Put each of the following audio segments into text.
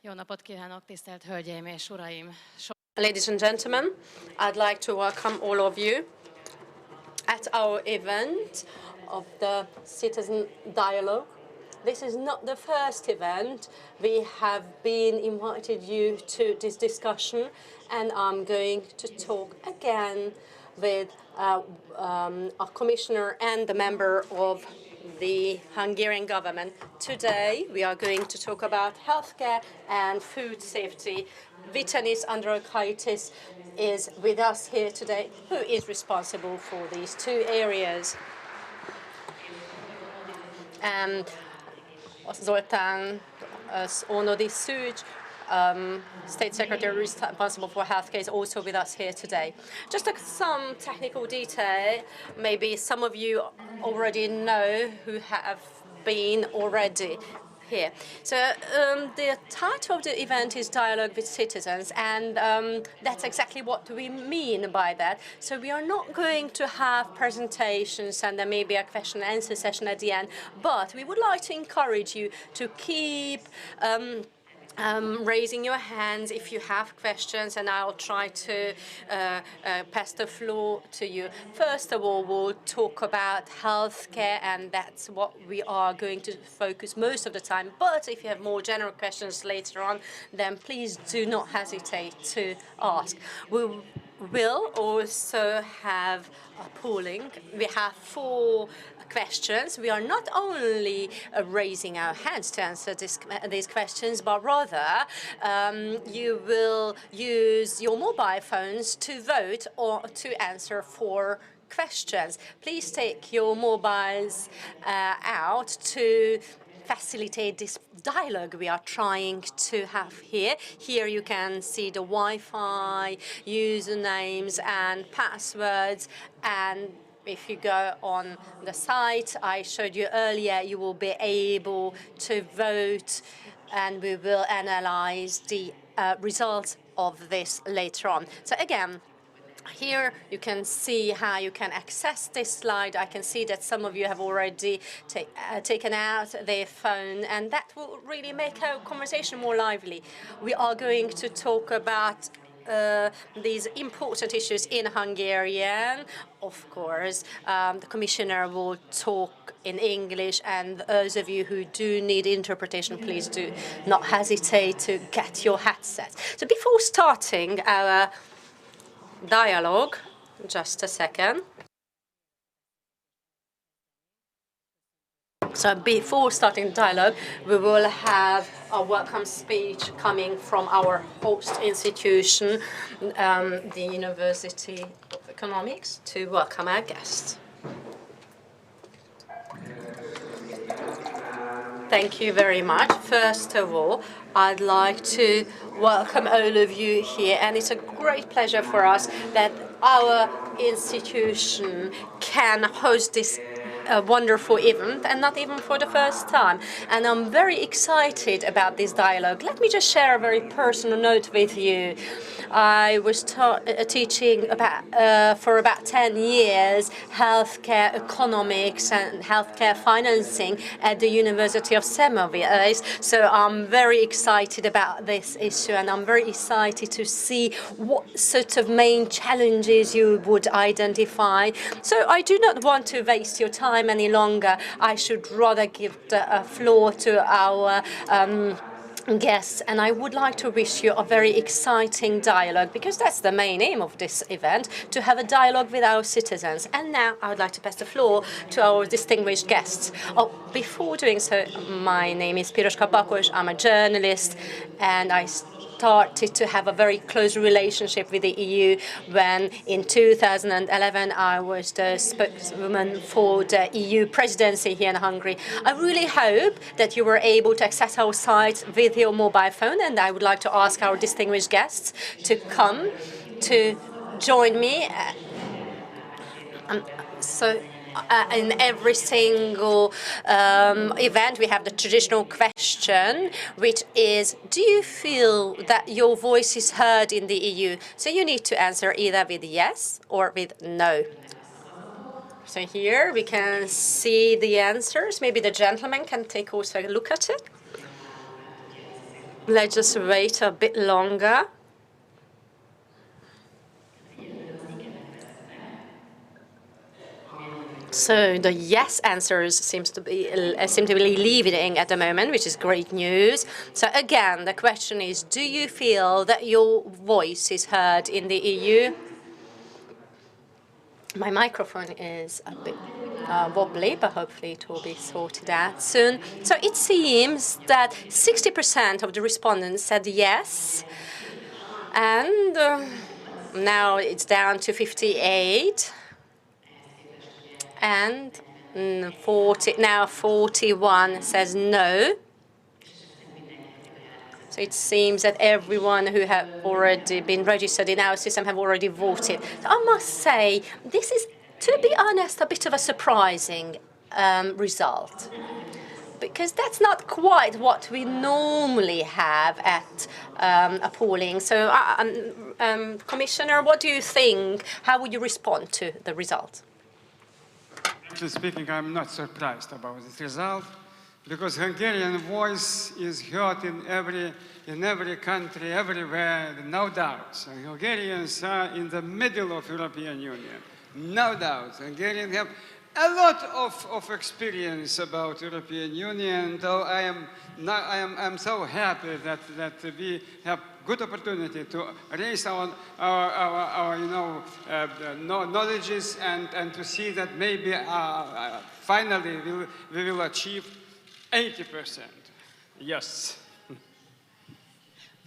Jó napot kívánok, tisztelt hölgyeim és uraim! Ladies and gentlemen, I'd like to welcome all of you at our event of the Citizen Dialogue. This is not the first event. We have been invited you to this discussion, and I'm going to talk again with a commissioner and the member of the Hungarian government. Today, we are going to talk about healthcare and food safety. Vitanis Andriukaitis is with us here today, who is responsible for these two areas. And Zoltán Ónodi Szűcs, State Secretary responsible for healthcare, is also with us here today. Just some technical detail, maybe some of you already know who have been already here. So the title of the event is Dialogue with Citizens, and that's exactly what we mean by that. So we are not going to have presentations and there may be a question and answer session at the end, but we would like to encourage you to keep raising your hands if you have questions, and I'll try to pass the floor to you. First of all, we'll talk about healthcare, and that's what we are going to focus most of the time. But if you have more general questions later on, then please do not hesitate to ask. We will also have a polling. We have 4 questions. We are not only raising our hands to answer these questions, but rather you will use your mobile phones to vote or to answer 4 questions. Please take your mobiles out to facilitate this dialogue we are trying to have here. Here you can see the Wi-Fi, usernames and passwords, and if you go on the site I showed you earlier, you will be able to vote, and we will analyze the results of this later on. So again, here you can see how you can access this slide. I can see that some of you have already taken out their phone, and that will really make our conversation more lively. We are going to talk about these important issues in Hungarian. Of course, the Commissioner will talk in English, and those of you who do need interpretation, please do not hesitate to get your headsets. So before starting our dialogue, just a second. So before starting the dialogue, we will have a welcome speech coming from our host institution, the University of Economics, to welcome our guests. Thank you very much. First of all, I'd like to welcome all of you here, and it's a great pleasure for us that our institution can host this wonderful event, and not even for the first time. And I'm very excited about this dialogue. Let me just share a very personal note with you. I was teaching for about 10 years healthcare economics and healthcare financing at the University of Semmelweis. So I'm very excited about this issue, and I'm very excited to see what sort of main challenges you would identify. So I do not want to waste your time any longer. I should rather give the floor to our guests, and I would like to wish you a very exciting dialogue, because that's the main aim of this event, to have a dialogue with our citizens. And now I would like to pass the floor to our distinguished guests. Oh, before doing so, my name is Piroska Bakos. I'm a journalist, and I started to have a very close relationship with the EU when in 2011 I was the spokeswoman for the EU presidency here in Hungary. I really hope that you were able to access our site with your mobile phone, and I would like to ask our distinguished guests to come to join me. In every single event, we have the traditional question, which is, do you feel that your voice is heard in the EU? So you need to answer either with yes or with no. So here we can see the answers. Maybe the gentleman can take also a look at it. Let's just wait a bit longer. So the yes answers seem to be leaving at the moment, which is great news. So again, the question is, do you feel that your voice is heard in the EU? My microphone is a bit wobbly, but hopefully it will be sorted out soon. So it seems that 60% of the respondents said yes, and now it's down to 58. And 41 says no. So it seems that everyone who have already been registered in our system have already voted. So I must say, this is, to be honest, a bit of a surprising result, because that's not quite what we normally have at a polling. So, Commissioner, what do you think? How would you respond to the result? Actually speaking, I'm not surprised about this result, because Hungarian voice is heard in every country, everywhere, no doubt. So Hungarians are in the middle of European Union, no doubt. Hungarians have a lot of experience about European Union, though I'm so happy that we have good opportunity to raise our knowledges and to see that maybe finally we will achieve 80%. Yes.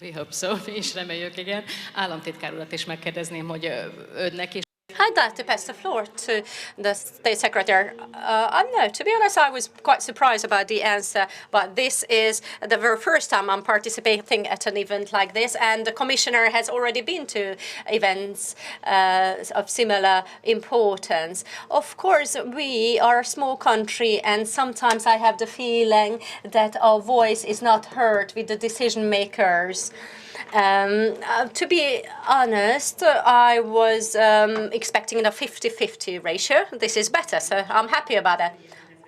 We hope so, mi is reméljük, igen. Államtitkár urat is megkérdezném, hogy önnek is. I'd like to pass the floor to the State Secretary. No, to be honest, I was quite surprised about the answer, but this is the very first time I'm participating at an event like this, and the Commissioner has already been to events of similar importance. Of course, we are a small country, and sometimes I have the feeling that our voice is not heard with the decision makers. To be honest, I was expecting a 50-50 ratio. This is better, so I'm happy about that.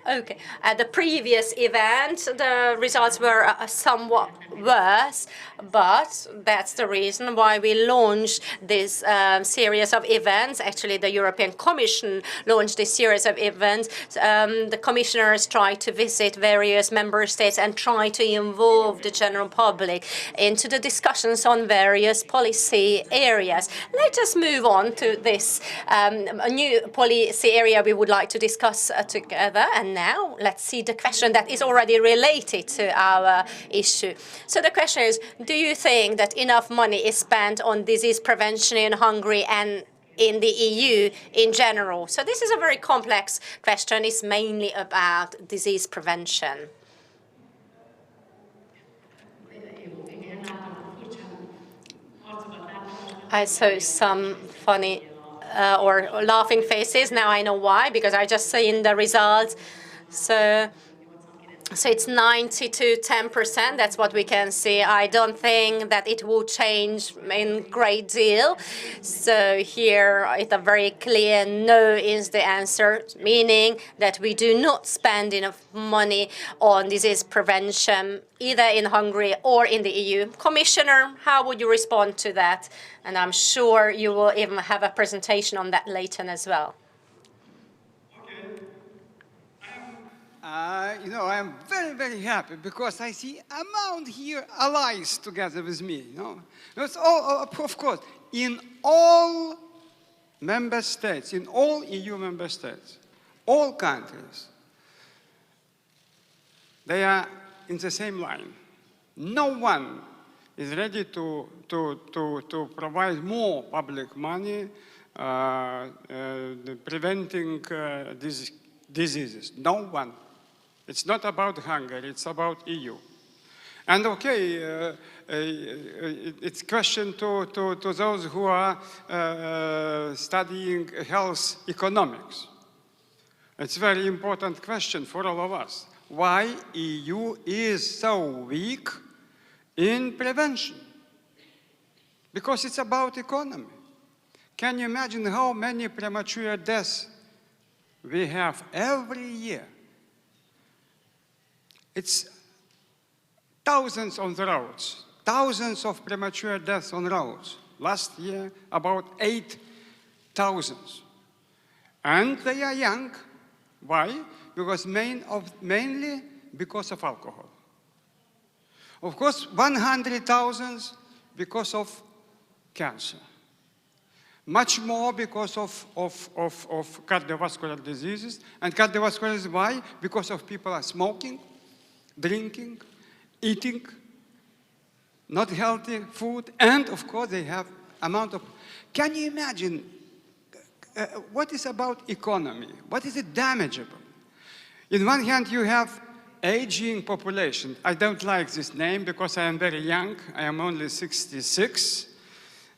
Okay. At the previous event, the results were somewhat worse, but that's the reason why we launched this series of events. Actually, the European Commission launched this series of events. The commissioners try to visit various member states and try to involve the general public into the discussions on various policy areas. Let us move on to this new policy area we would like to discuss together. And now let's see the question that is already related to our issue. So the question is, do you think that enough money is spent on disease prevention in Hungary and in the EU in general? So this is a very complex question. It's mainly about disease prevention. I saw some funny or laughing faces. Now I know why, because I just seen the results. So it's 90 to 10%. That's what we can see. I don't think that it will change in great deal. So here it's a very clear no is the answer, meaning that we do not spend enough money on disease prevention either in Hungary or in the EU. Commissioner, how would you respond to that? And I'm sure you will even have a presentation on that later as well. I am very, very happy because I see amount here allies together with me. It's all, of course, in all member states, in all EU member states, all countries, they are in the same line. No one is ready to provide more public money preventing these diseases. No one. It's not about Hungary, it's about EU. And okay, it's a question to those who are studying health economics. It's a very important question for all of us. Why EU is so weak in prevention? Because it's about economy. Can you imagine how many premature deaths we have every year? It's thousands on the roads, thousands of premature deaths on roads. Last year, about 8,000. And they are young. Why? Because mainly because of alcohol. Of course, 100,000 because of cancer. Much more because of cardiovascular diseases. And cardiovascular disease, why? Because of people are smoking, drinking, eating not healthy food, and of course they have amount of, can you imagine what is about economy? What is it damageable? In one hand you have aging population. I don't like this name because I am very young. I am only 66.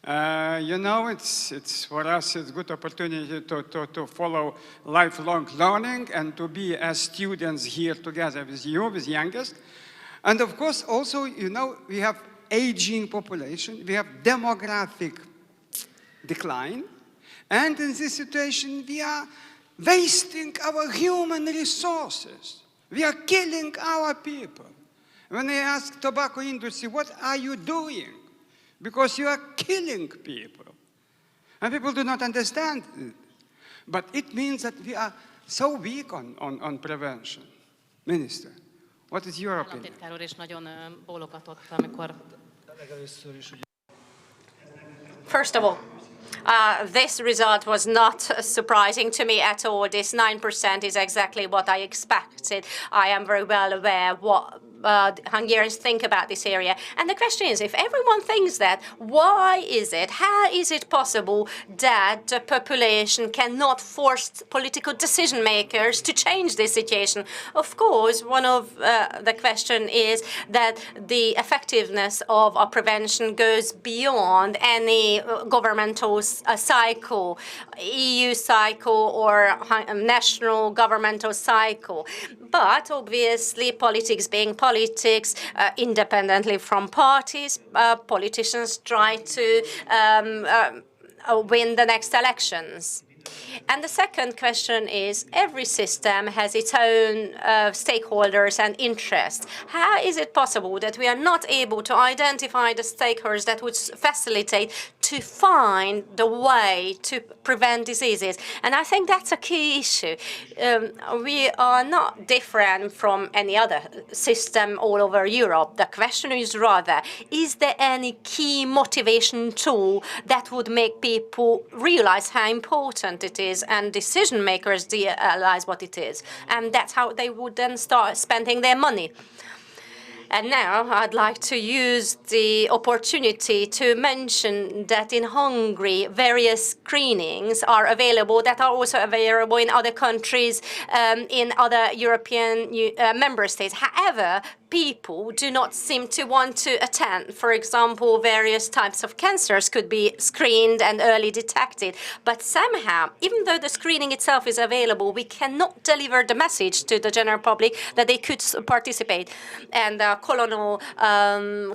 You know, it's for us, it's a good opportunity to follow lifelong learning and to be as students here together with you, with youngest. And of course, also, you know, we have aging population, we have demographic decline, and in this situation, we are wasting our human resources. We are killing our people. When I ask tobacco industry, what are you doing? Because you are killing people. And people do not understand it. But it means that we are so weak on prevention. Minister, what is your opinion? Államtitkár úr is nagyon bólogatott, amikor... First of all, this result was not surprising to me at all. This 9% is exactly what I expected. I am very well aware what Hungarians think about this area. And the question is, if everyone thinks that, why is it, how is it possible that the population cannot force political decision makers to change this situation? Of course, one of the question is that the effectiveness of our prevention goes beyond any governmental cycle, EU cycle or national governmental cycle. But obviously, politics being politics, independently from parties, politicians try to win the next elections. And the second question is, every system has its own stakeholders and interests. How is it possible that we are not able to identify the stakeholders that would facilitate to find the way to prevent diseases? And I think that's a key issue. We are not different from any other system all over Europe. The question is rather, is there any key motivation tool that would make people realize how important it is and decision makers realize what it is? And that's how they would then start spending their money. And now I'd like to use the opportunity to mention that in Hungary, various screenings are available that are also available in other countries, in other European member states. However, people do not seem to want to attend. For example, various types of cancers could be screened and early detected. But somehow, even though the screening itself is available, we cannot deliver the message to the general public that they could participate. And colonal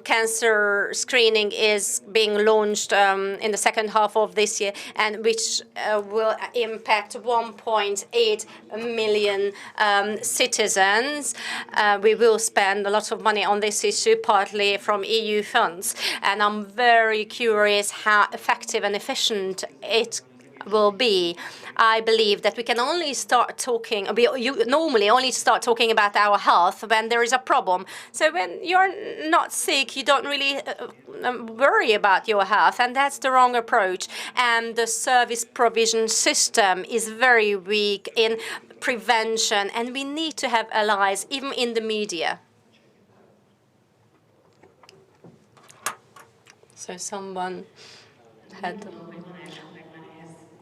cancer screening is being launched in the second half of this year, and which will impact 1.8 million citizens. We will spend a lot of money on this issue, partly from EU funds. And I'm very curious how effective and efficient it will be. I believe that we can only start talking, you normally only start talking about our health when there is a problem. So when you're not sick, you don't really worry about your health, and that's the wrong approach. And the service provision system is very weak in prevention, and we need to have allies, even in the media. So someone had...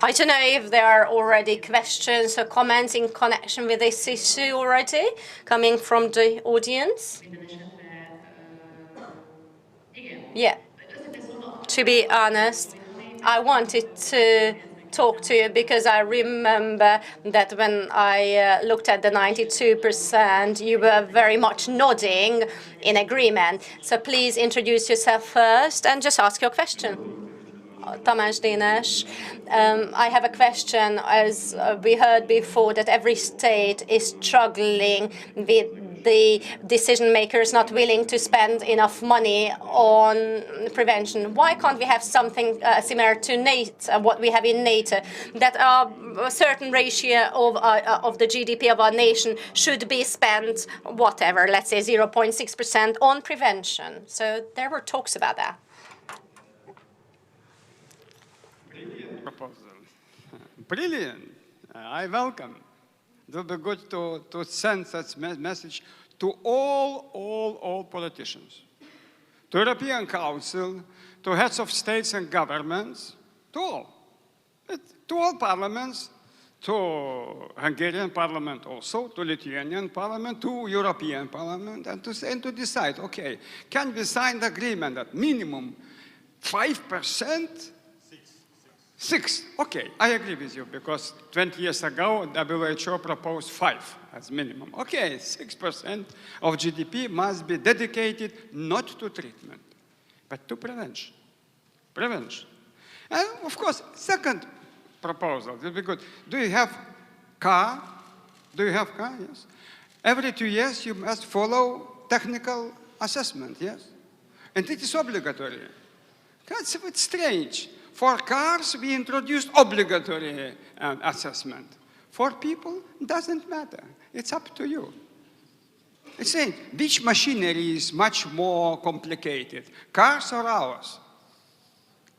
I don't know if there are already questions or comments in connection with this issue already coming from the audience. Yeah. To be honest, I wanted to talk to you because I remember that when I looked at the 92%, you were very much nodding in agreement. So please introduce yourself first and just ask your question. Tamás Dénes. I have a question. As we heard before, that every state is struggling with the decision makers not willing to spend enough money on prevention. Why can't we have something similar to NATO, what we have in NATO, that a certain ratio of the GDP of our nation should be spent, whatever, let's say 0.6% on prevention? So there were talks about that. Brilliant proposal. Brilliant. I welcome. It will be good to send such message to all politicians, to European Council, to heads of states and governments, to all parliaments, to Hungarian parliament also, to Lithuanian parliament, to European parliament, and to decide, okay, can we sign the agreement that minimum 5%? 6. Okay, I agree with you, because 20 years ago, WHO proposed 5 as minimum. Okay, 6% of GDP must be dedicated not to treatment, but to prevention. Prevention. And of course, second proposal will be good. Do you have car? Do you have car? Yes. Every 2 years, you must follow technical assessment, yes? And it is obligatory. That's a bit strange. For cars, we introduced obligatory assessment. For people, it doesn't matter. It's up to you. It's saying, which machinery is much more complicated, cars or ours?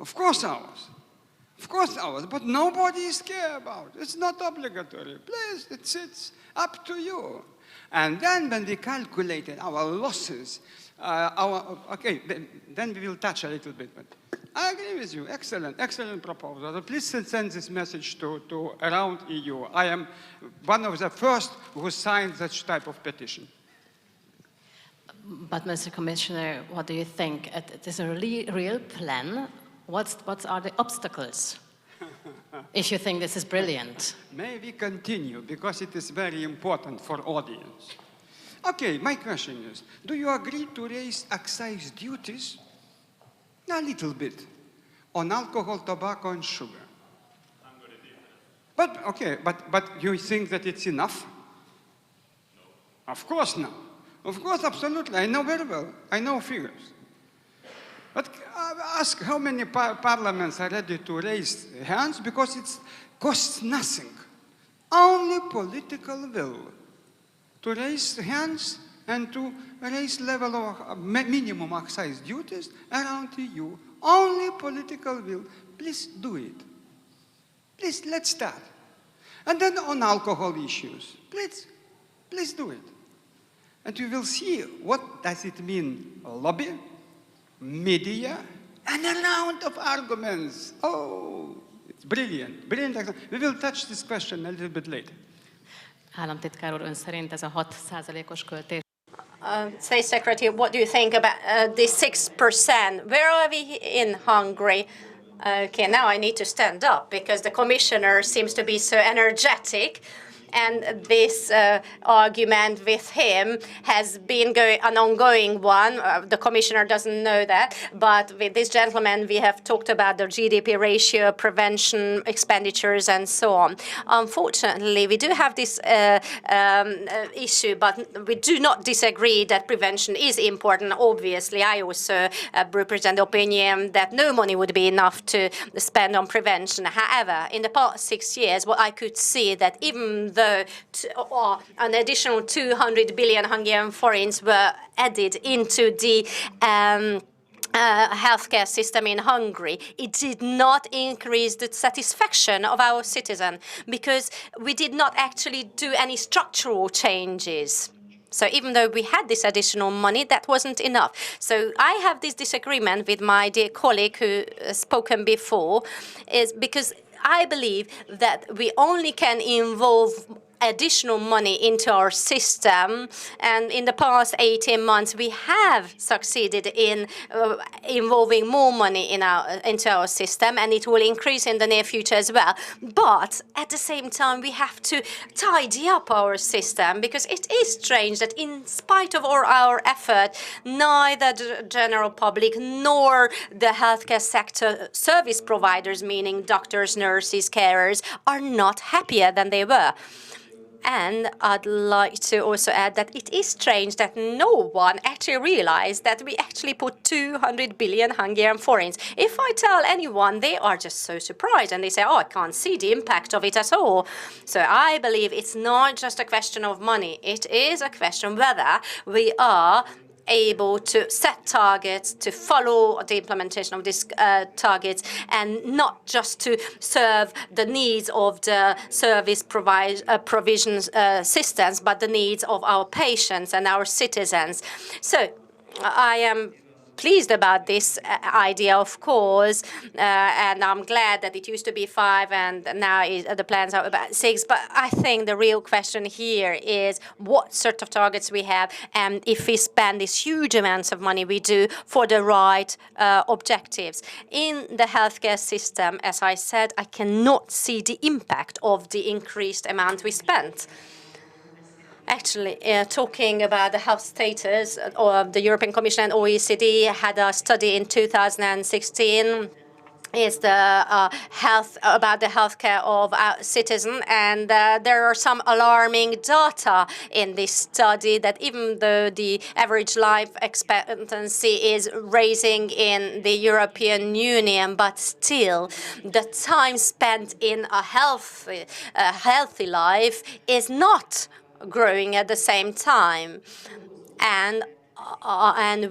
Of course ours. Of course ours, but nobody is care about it. It's not obligatory. Please, it's up to you. And then when we calculated our losses, okay, then we will touch a little bit. But I agree with you. Excellent, excellent proposal. Please send this message to around EU. I am one of the first who signed such type of petition. But, Mr. Commissioner, what do you think? It is a real plan. What are the obstacles? If you think this is brilliant. May we continue, because it is very important for audience. Okay, my question is, do you agree to raise excise duties a little bit on alcohol, tobacco, and sugar? But, okay, but you think that it's enough? No. Of course not. Of course, absolutely. I know very well. I know figures. But ask how many parliaments are ready to raise hands, because it costs nothing. Only political will to raise hands and to raise level of minimum excise duties around the EU. Only political will. Please do it. Please, let's start. And then on alcohol issues, please do it. And we will see what does it mean, lobby, media, and a round of arguments. Oh, it's brilliant, brilliant. We will touch this question a little bit later. Államtitkár úr, ön szerint ez a 6%-os költés? State Secretary, what do you think about the 6%? Where are we in Hungary? Okay, now I need to stand up because the commissioner seems to be so energetic. And this argument with him has been an ongoing one. The commissioner doesn't know that, but with this gentleman, we have talked about the GDP ratio, prevention expenditures, and so on. Unfortunately, we do have this issue, but we do not disagree that prevention is important. Obviously, I also represent the opinion that no money would be enough to spend on prevention. However, in the past 6 years, what I could see that even though an additional 200 billion Hungarian forints were added into the healthcare system in Hungary, it did not increase the satisfaction of our citizens because we did not actually do any structural changes. So even though we had this additional money, that wasn't enough. So I have this disagreement with my dear colleague who has spoken before, is because I believe that we only can involve additional money into our system, and in the past 18 months we have succeeded in involving more money into our system, and it will increase in the near future as well. But at the same time we have to tidy up our system, because it is strange that in spite of all our effort, neither the general public nor the healthcare sector service providers, meaning doctors, nurses, carers, are not happier than they were. And I'd like to also add that it is strange that no one actually realized that we actually put 200 billion Hungarian forints. If I tell anyone, they are just so surprised and they say, oh, I can't see the impact of it at all. So I believe it's not just a question of money. It is a question whether we are able to set targets, to follow the implementation of these targets, and not just to serve the needs of the service provision systems, but the needs of our patients and our citizens. So I am pleased about this idea, of course, and I'm glad that it used to be 5 and now the plans are about 6. But I think the real question here is what sort of targets we have, and if we spend these huge amounts of money we do for the right objectives. In the healthcare system, as I said, I cannot see the impact of the increased amount we spent. Actually, talking about the health status, the European Commission and OECD had a study in 2016. Is the health about the healthcare of our citizens, and there are some alarming data in this study that even though the average life expectancy is rising in the European Union, but still the time spent in a healthy life is not growing at the same time, and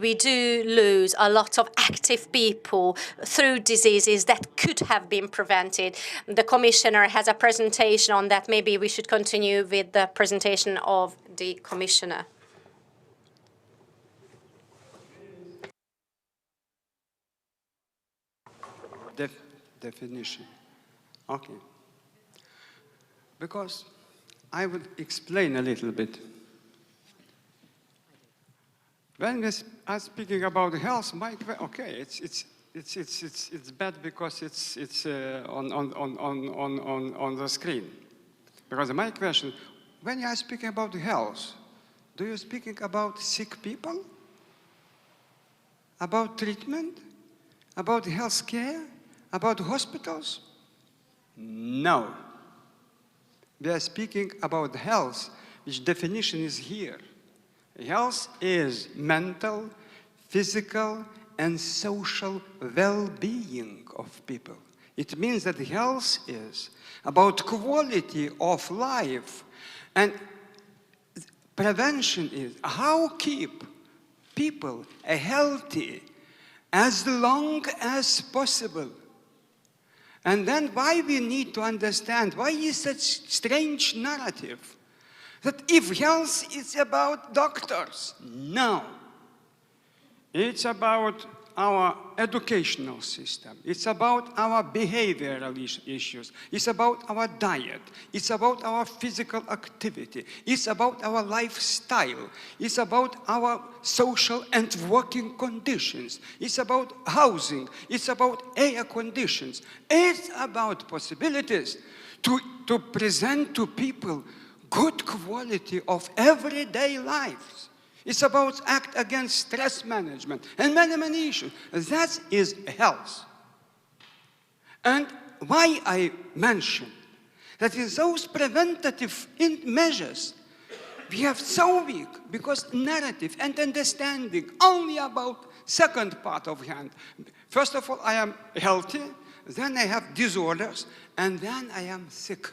we do lose a lot of active people through diseases that could have been prevented. The Commissioner has a presentation on that. Maybe we should continue with the presentation of the Commissioner. Definition. Okay. Because I will explain a little bit. When we are speaking about health, okay, it's bad because it's on the screen. Because my question, when you are speaking about health, do you speaking about sick people, about treatment, about health care, about hospitals? No. We are speaking about health, which definition is here. Health is mental, physical, and social well-being of people. It means that health is about quality of life, and prevention is how keep people healthy as long as possible. And then why we need to understand why is such strange narrative that if health is about doctors, no. It's about our educational system. It's about our behavioral issues. It's about our diet. It's about our physical activity. It's about our lifestyle. It's about our social and working conditions. It's about housing. It's about air conditions. It's about possibilities to present to people good quality of everyday lives. It's about act against stress management and many, many issues. That is health. And why I mention that in those preventative measures, we have so weak because narrative and understanding only about second part of hand. First of all, I am healthy, then I have disorders, and then I am sick.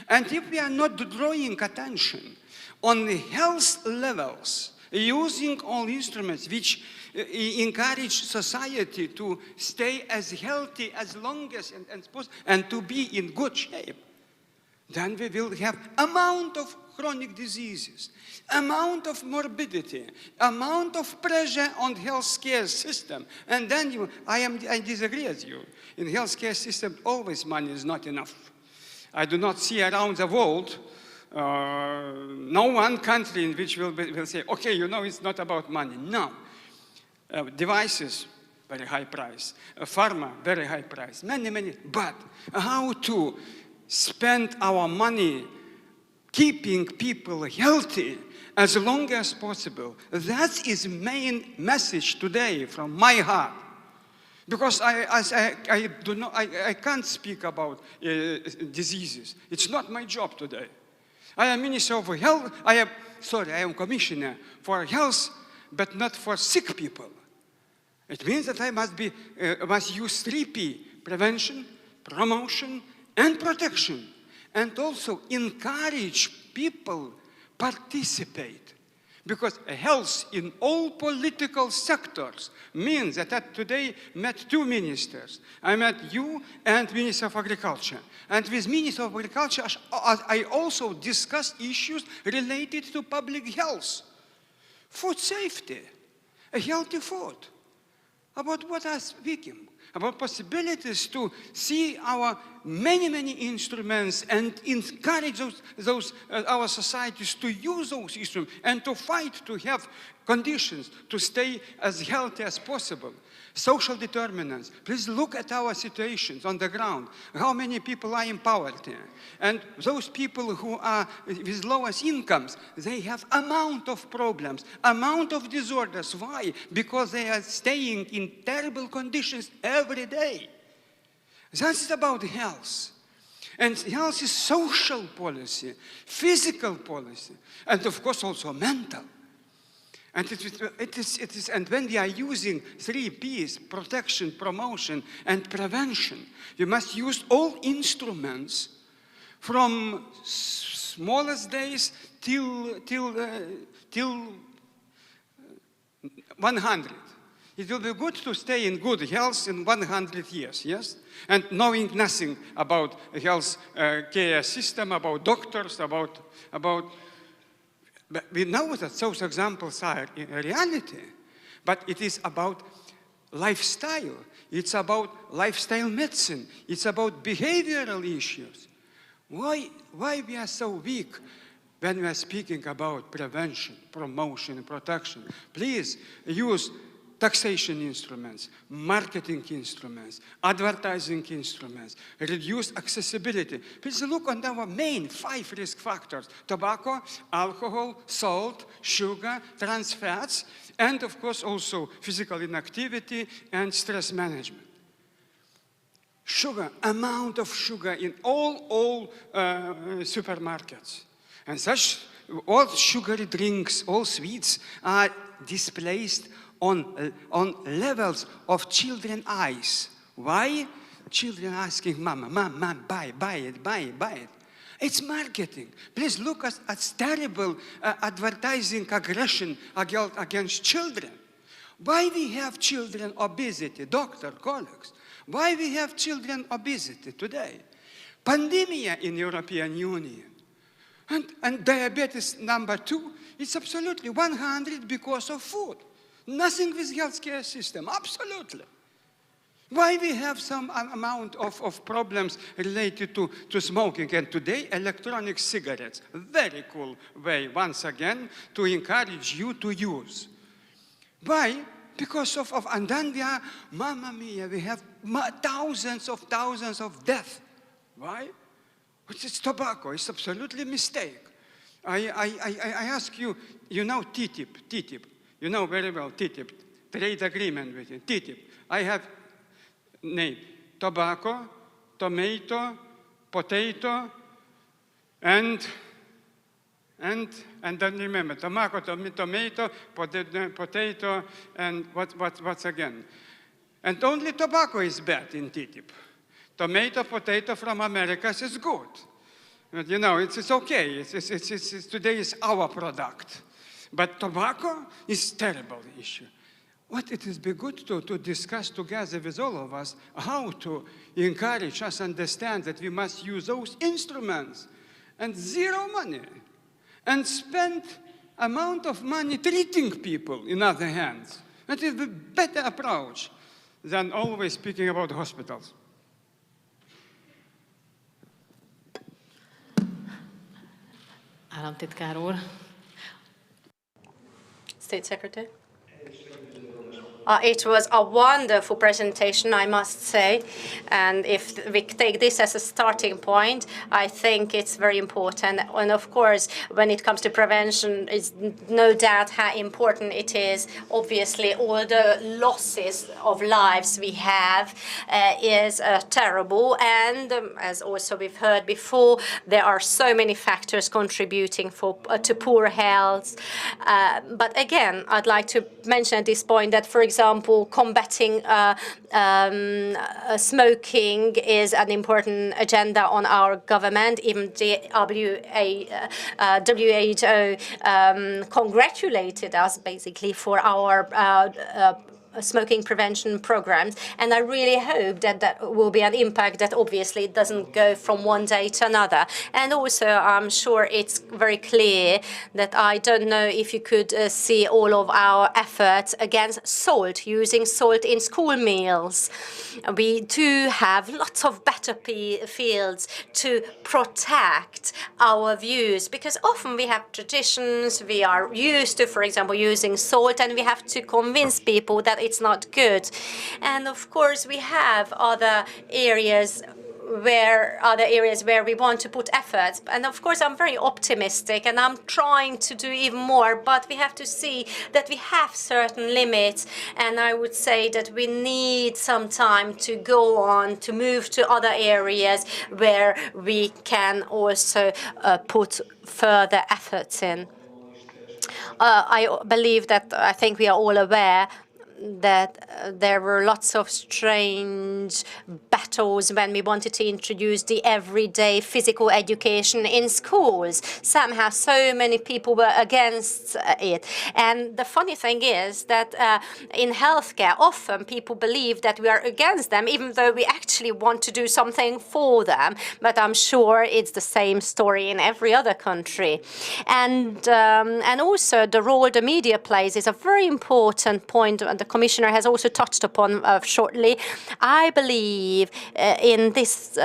And if we are not drawing attention on the health levels, using all instruments which encourage society to stay as healthy as long as and to be in good shape, then we will have amount of chronic diseases, amount of morbidity, amount of pressure on healthcare system. And then I disagree with you. In healthcare system, always money is not enough. I do not see around the world no one country in which will say, okay, you know, it's not about money. No. Devices, very high price. Pharma, very high price. Many, many. But how to spend our money keeping people healthy as long as possible, that is main message today from my heart. Because I can't speak about diseases. It's not my job today. I am Minister of Health, I am Commissioner for Health, but not for sick people. It means that I must use 3P: prevention, promotion, and protection, and also encourage people participate. Because health in all political sectors means that I today met 2 ministers. I met you and Minister of Agriculture. And with Minister of Agriculture, I also discussed issues related to public health, food safety, a healthy food. About what I'm speaking, about possibilities to see our many instruments and encourage our societies to use those instruments and to fight to have conditions to stay as healthy as possible. Social determinants. Please look at our situations on the ground. How many people are in poverty? And those people who are with lowest incomes, they have amount of problems, amount of disorders. Why? Because they are staying in terrible conditions every day. That's about health. And health is social policy, physical policy, and of course also mental. And and when we are using 3 Ps, protection, promotion, and prevention, we must use all instruments from smallest days till 100. It will be good to stay in good health in 100 years, yes? And knowing nothing about health care system, about doctors, but we know that those examples are in reality, but it is about lifestyle. It's about lifestyle medicine. It's about behavioral issues. Why we are so weak when we are speaking about prevention, promotion, and protection? Please use taxation instruments, marketing instruments, advertising instruments, reduce accessibility. Please look on our main 5 risk factors: tobacco, alcohol, salt, sugar, trans fats, and of course also physical inactivity and stress management. Sugar, amount of sugar in all supermarkets. And such, all sugary drinks, all sweets are displaced on levels of children's eyes. Why? Children asking, Mama, buy it. It's marketing. Please look at terrible advertising aggression against children. Why we have children obesity, doctor, colleagues? Why we have children obesity today? Pandemia in European Union. And diabetes number 2, it's absolutely 100 because of food. Nothing with healthcare system, absolutely. Why we have some amount of problems related to smoking, and today electronic cigarettes, very cool way, once again, to encourage you to use. Why? Because and then we are, Mamma Mia, we have thousands of deaths. Why? It's tobacco, it's absolutely mistake. I ask you, you know TTIP. You know very well TTIP, trade agreement with it. TTIP. I have name: tobacco, tomato, potato, and then remember, tobacco, tomato, potato, and what's again? And only tobacco is bad in TTIP. Tomato, potato from America is good. But you know, it's okay. Today is our product. But tobacco is a terrible issue. What it is be good to discuss together with all of us how to encourage us understand that we must use those instruments and zero money and spend amount of money treating people in other hands. That is the better approach than always speaking about hospitals. Államtitkár úr. State Secretary. It was a wonderful presentation, I must say. And if we take this as a starting point, I think it's very important. And of course, when it comes to prevention, it's no doubt how important it is. Obviously, all the losses of lives we have is terrible. And as also we've heard before, there are so many factors contributing to poor health. But again, I'd like to mention at this point that, for example, combating smoking is an important agenda on our government. Even the WHO congratulated us basically for our smoking prevention programs, and I really hope that that will be an impact that obviously doesn't go from one day to another. And also, I'm sure it's very clear that I don't know if you could see all of our efforts against salt, using salt in school meals. We do have lots of better fields to protect our views, because often we have traditions, we are used to, for example, using salt, and we have to convince people that it's not good. And of course, we have other areas where we want to put efforts. And of course, I'm very optimistic and I'm trying to do even more, but we have to see that we have certain limits. And I would say that we need some time to go on, to move to other areas where we can also put further efforts in. I believe that I think we are all aware that there were lots of strange battles when we wanted to introduce the everyday physical education in schools. Somehow so many people were against it. And the funny thing is that in healthcare, often people believe that we are against them, even though we actually want to do something for them. But I'm sure it's the same story in every other country. And also the role the media plays is a very important point. The Commissioner has also touched upon shortly. I believe in this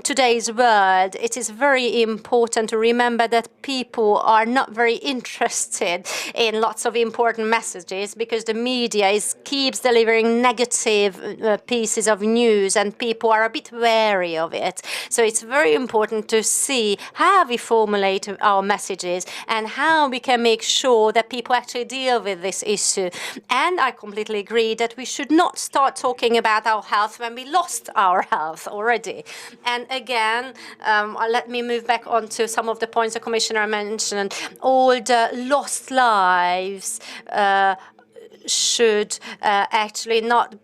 today's world, it is very important to remember that people are not very interested in lots of important messages, because the media keeps delivering negative pieces of news and people are a bit wary of it. So it's very important to see how we formulate our messages and how we can make sure that people actually deal with this issue. And I completely agree that we should not start talking about our health when we lost our health already. And again, let me move back on to some of the points the Commissioner mentioned. All the lost lives should actually not,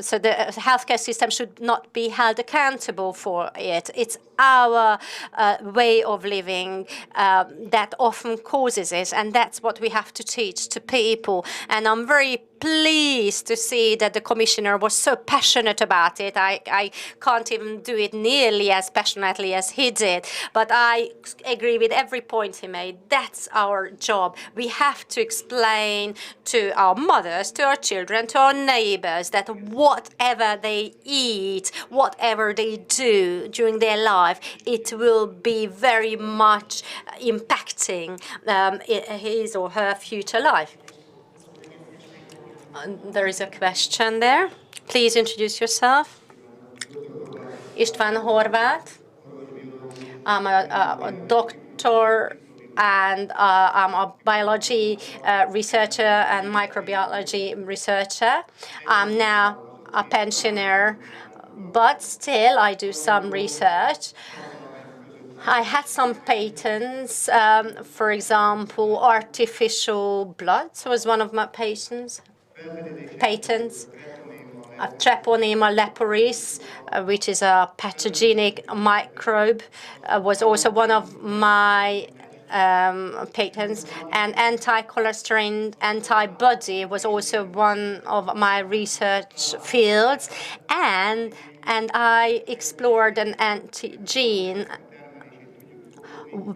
so the healthcare system should not be held accountable for it. It's our way of living that often causes it, and that's what we have to teach to people. And I'm very pleased to see that the Commissioner was so passionate about it. I can't even do it nearly as passionately as he did, but I agree with every point he made. That's our job. We have to explain to our mothers, to our children, to our neighbors that whatever they eat, whatever they do during their life, it will be very much impacting his or her future life. There is a question there. Please introduce yourself. István Horváth. I'm a doctor and I'm a biology researcher and microbiology researcher. I'm now a pensioner, but still I do some research. I had some patents. For example, artificial blood was one of my patents. Treponema leporis, which is a pathogenic microbe, was also one of my patents, and anti-cholesterol antibody was also one of my research fields, and I explored an antigen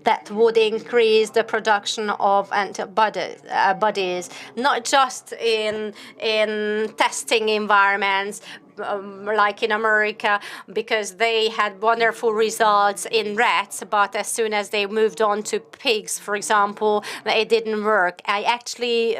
that would increase the production of antibodies, not just in testing environments, like in America, because they had wonderful results in rats, but as soon as they moved on to pigs, for example, it didn't work. I actually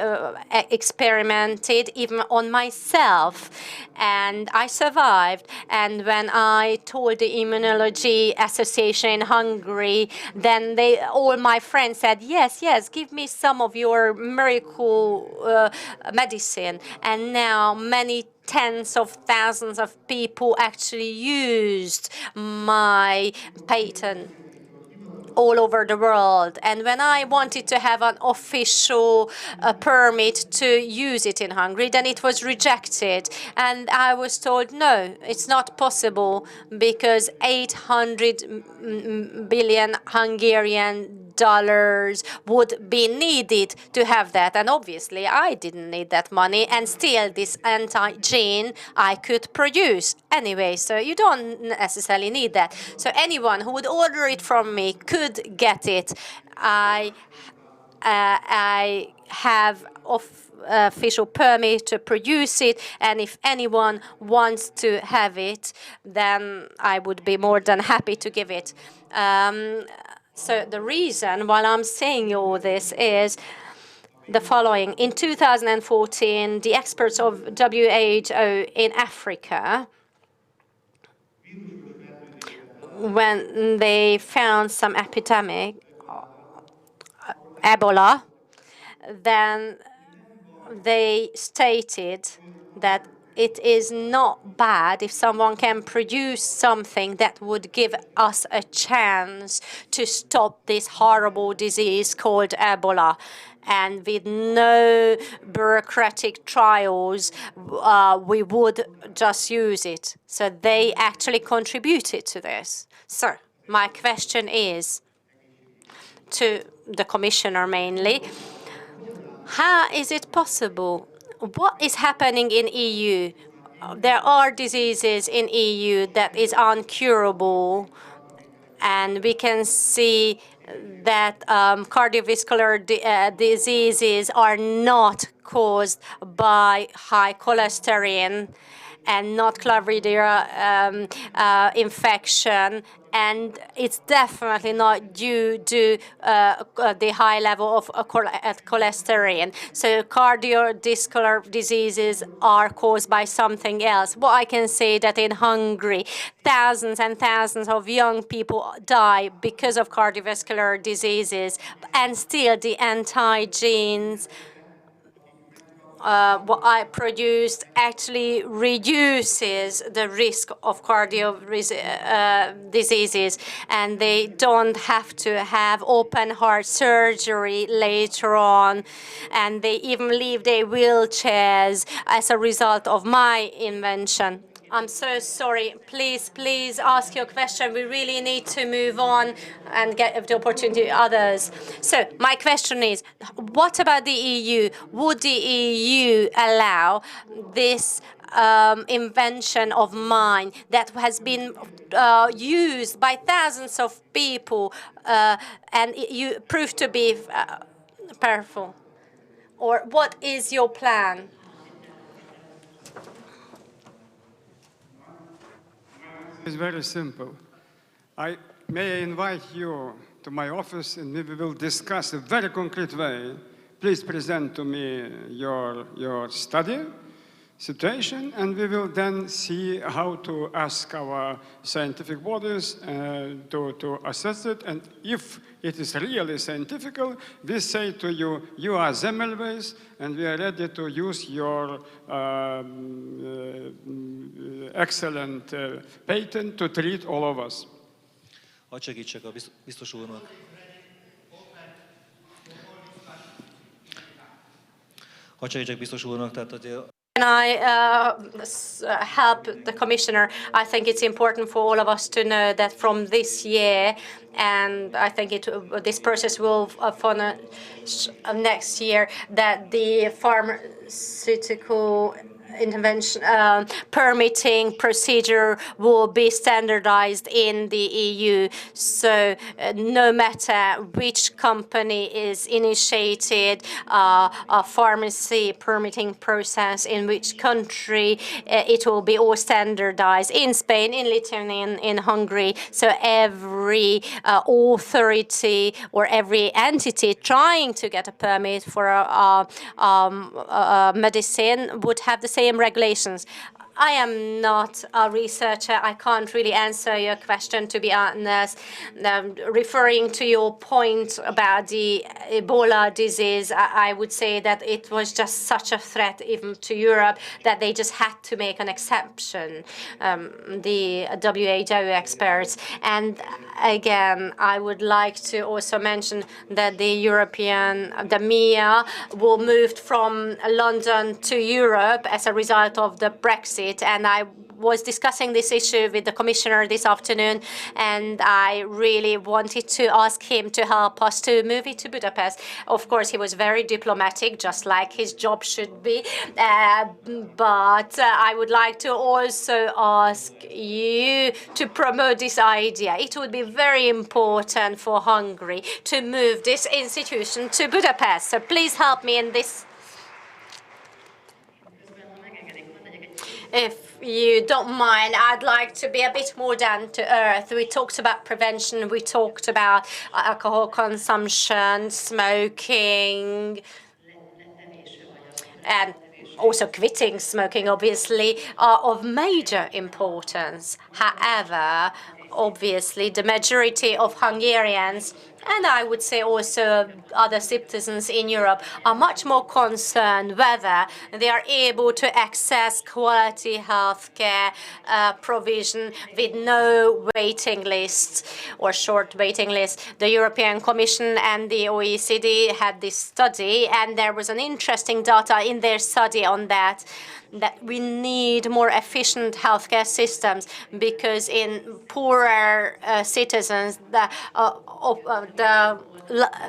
experimented even on myself, and I survived. And when I told the Immunology Association in Hungary, then all my friends said, yes, yes, give me some of your miracle medicine. And now many tens of thousands of people actually used my patent all over the world. And when I wanted to have an official permit to use it in Hungary, then it was rejected. And I was told, no, it's not possible because 800 billion Hungarian dollars would be needed to have that. And obviously, I didn't need that money. And still, this anti-gene I could produce anyway. So you don't necessarily need that. So anyone who would order it from me could get it. I have official permit to produce it, and if anyone wants to have it, then I would be more than happy to give it. So the reason why I'm saying all this is the following. In 2014, the experts of WHO in Africa, when they found some epidemic, Ebola, then they stated that it is not bad if someone can produce something that would give us a chance to stop this horrible disease called Ebola. And with no bureaucratic trials, we would just use it. So they actually contributed to this. So my question is to the commissioner mainly, how is it possible? What is happening in EU? There are diseases in EU that is uncurable, and we can see that cardiovascular diseases are not caused by high cholesterol and not Chlamydia infection. And it's definitely not due to the high level of cholesterol. So cardiovascular diseases are caused by something else. What I can say that in Hungary, thousands and thousands of young people die because of cardiovascular diseases, and still the anti-genes what I produced actually reduces the risk of cardio diseases, and they don't have to have open heart surgery later on, and they even leave their wheelchairs as a result of my invention. I'm so sorry. Please ask your question. We really need to move on and get the opportunity to others. So my question is, what about the EU? Would the EU allow this invention of mine that has been used by thousands of people and you proved to be powerful? Or what is your plan? It's very simple. May I invite you to my office, and we will discuss a very concrete way. Please present to me your study situation, and we will then see how to ask our scientific bodies to assess it. And if it is really scientific, we say to you, you are Semmelweis, and we are ready to use your excellent patent to treat all of us. Hadd segítsek a biztos úrnak. Hadd segítsek biztos úrnak, tehát hogy Can I help the commissioner? I think it's important for all of us to know that from this year, and I think this process will finish next year, that the pharmaceutical intervention permitting procedure will be standardized in the EU. So no matter which company is initiated a pharmacy permitting process in which country, it will be all standardized in Spain, in Lithuania, in Hungary. So every authority or every entity trying to get a permit for a medicine would have the same regulations. I am not a researcher. I can't really answer your question, to be honest. Referring to your point about the Ebola disease, I would say that it was just such a threat even to Europe that they just had to make an exception, the WHO experts. And again, I would like to also mention that the MIA will move from London to Europe as a result of the Brexit. And I was discussing this issue with the commissioner this afternoon, and I really wanted to ask him to help us to move it to Budapest. Of course, he was very diplomatic, just like his job should be. But I would like to also ask you to promote this idea. It would be very important for Hungary to move this institution to Budapest. So please help me in this. If you don't mind, I'd like to be a bit more down to earth. We talked about prevention, we talked about alcohol consumption, smoking, and also quitting smoking, obviously, are of major importance. However, obviously, the majority of Hungarians, and I would say also other citizens in Europe, are much more concerned whether they are able to access quality healthcare provision with no waiting lists or short waiting lists. The European Commission and the OECD had this study, and there was an interesting data in their study on that we need more efficient healthcare systems, because in poorer citizens,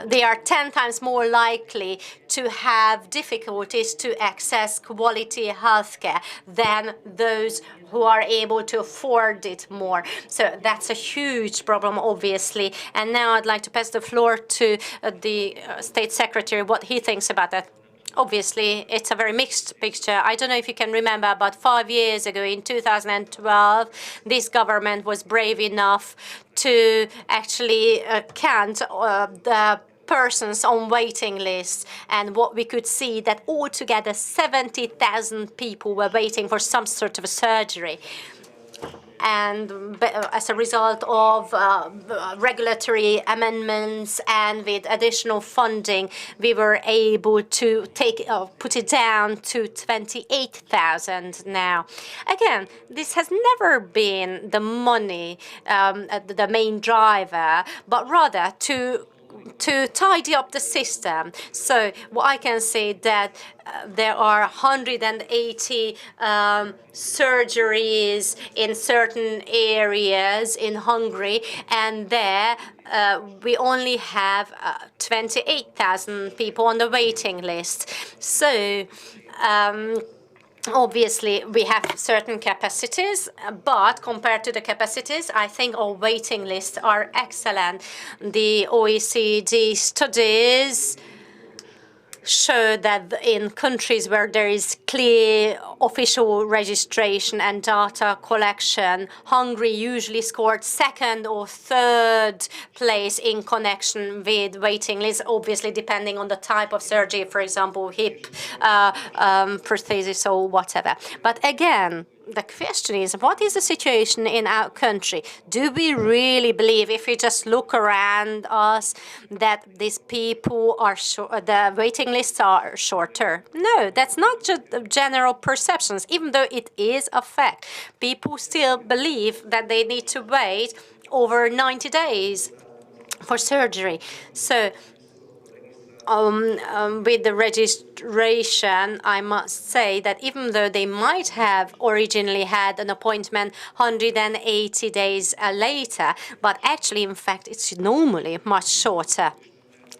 they are 10 times more likely to have difficulties to access quality healthcare than those who are able to afford it more. So that's a huge problem, obviously. And now I'd like to pass the floor to the State Secretary, what he thinks about that. Obviously, it's a very mixed picture. I don't know if you can remember, about 5 years ago, in 2012, this government was brave enough to actually count the persons on waiting lists. And what we could see that altogether 70,000 people were waiting for some sort of a surgery. And as a result of regulatory amendments and with additional funding, we were able to put it down to 28,000 now. Again, this has never been the money, the main driver, but rather to tidy up the system. So what I can say that there are 180 surgeries in certain areas in Hungary, and there we only have 28,000 people on the waiting list. So obviously, we have certain capacities, but compared to the capacities, I think our waiting lists are excellent. The OECD studies show that in countries where there is clear official registration and data collection, Hungary usually scored second or third place in connection with waiting lists, obviously depending on the type of surgery, for example, hip prosthesis or whatever. But again, the question is, what is the situation in our country? Do we really believe, if we just look around us, that these people are the waiting lists are shorter? No, that's not just general perceptions, even though it is a fact. People still believe that they need to wait over 90 days for surgery. So with the registration, I must say that even though they might have originally had an appointment 180 days later, but actually, in fact, it's normally much shorter.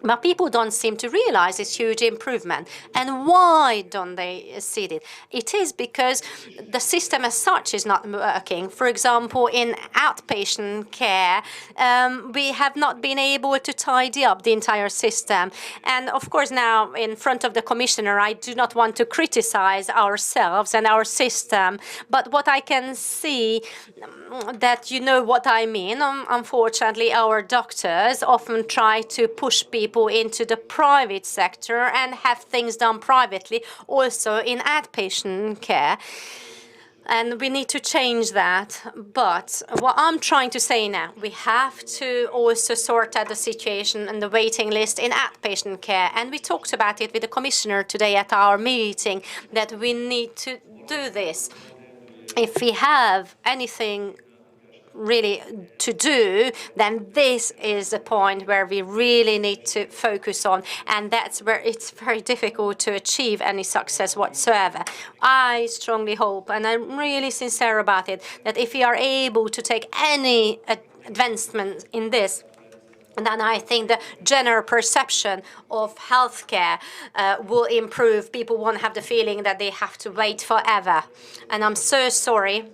But people don't seem to realize this huge improvement. And why don't they see it? It is because the system as such is not working. For example, in outpatient care, we have not been able to tidy up the entire system. And of course, now in front of the commissioner, I do not want to criticize ourselves and our system. But what I can see, that you know what I mean. Unfortunately, our doctors often try to push people into the private sector and have things done privately, also in outpatient care. And we need to change that. But what I'm trying to say now, we have to also sort out the situation and the waiting list in outpatient care. And we talked about it with the commissioner today at our meeting, that we need to do this. If we have anything really to do, then this is the point where we really need to focus on, and that's where it's very difficult to achieve any success whatsoever. I strongly hope, and I'm really sincere about it, that if we are able to take any advancement in this, and then I think the general perception of healthcare will improve. People won't have the feeling that they have to wait forever. And I'm so sorry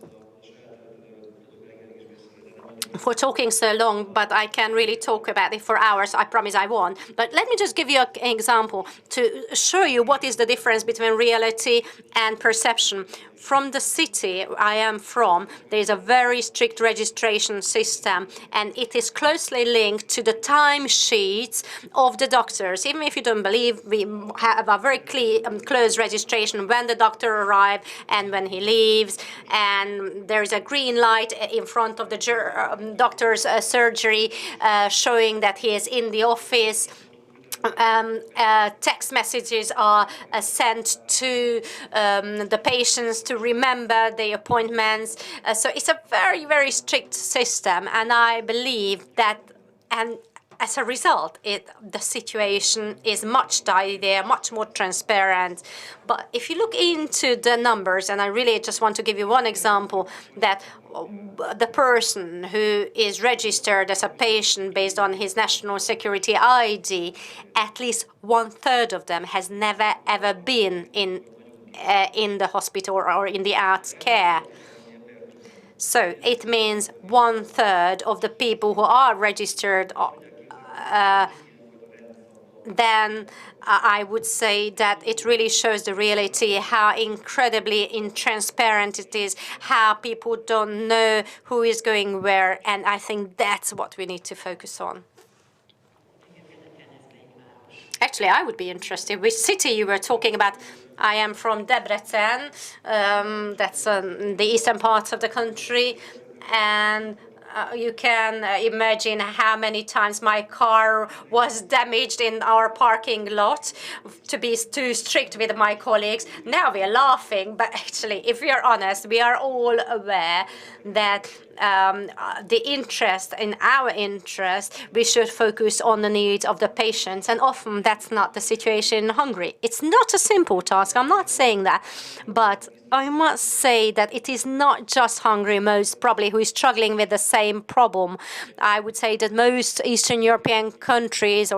for talking so long, but I can really talk about it for hours. I promise I won't. But let me just give you an example to show you what is the difference between reality and perception. From the city I am from, there is a very strict registration system, and it is closely linked to the timesheets of the doctors. Even if you don't believe, we have a very close registration when the doctor arrives and when he leaves, and there is a green light in front of the doctor's surgery showing that he is in the office. Text messages are sent to the patients to remember the appointments. So it's a very, very strict system, and I believe that, and as a result, the situation is much tidier, much more transparent. But if you look into the numbers, and I really just want to give you one example, that the person who is registered as a patient based on his national security ID, at least 1/3 of them has never ever been in the hospital or in the out care. So it means 1/3 of the people who are registered. Then I would say that it really shows the reality, how incredibly intransparent it is, how people don't know who is going where, and I think that's what we need to focus on. Actually, I would be interested. Which city you were talking about? I am from Debrecen. That's the eastern part of the country, and you can imagine how many times my car was damaged in our parking lot, to be too strict with my colleagues. Now we are laughing, but actually, if we are honest, we are all aware that the interest, in our interest, we should focus on the needs of the patients. And often that's not the situation in Hungary. It's not a simple task, I'm not saying that, but I must say that it is not just Hungary, most probably, who is struggling with the same problem. I would say that most Eastern European countries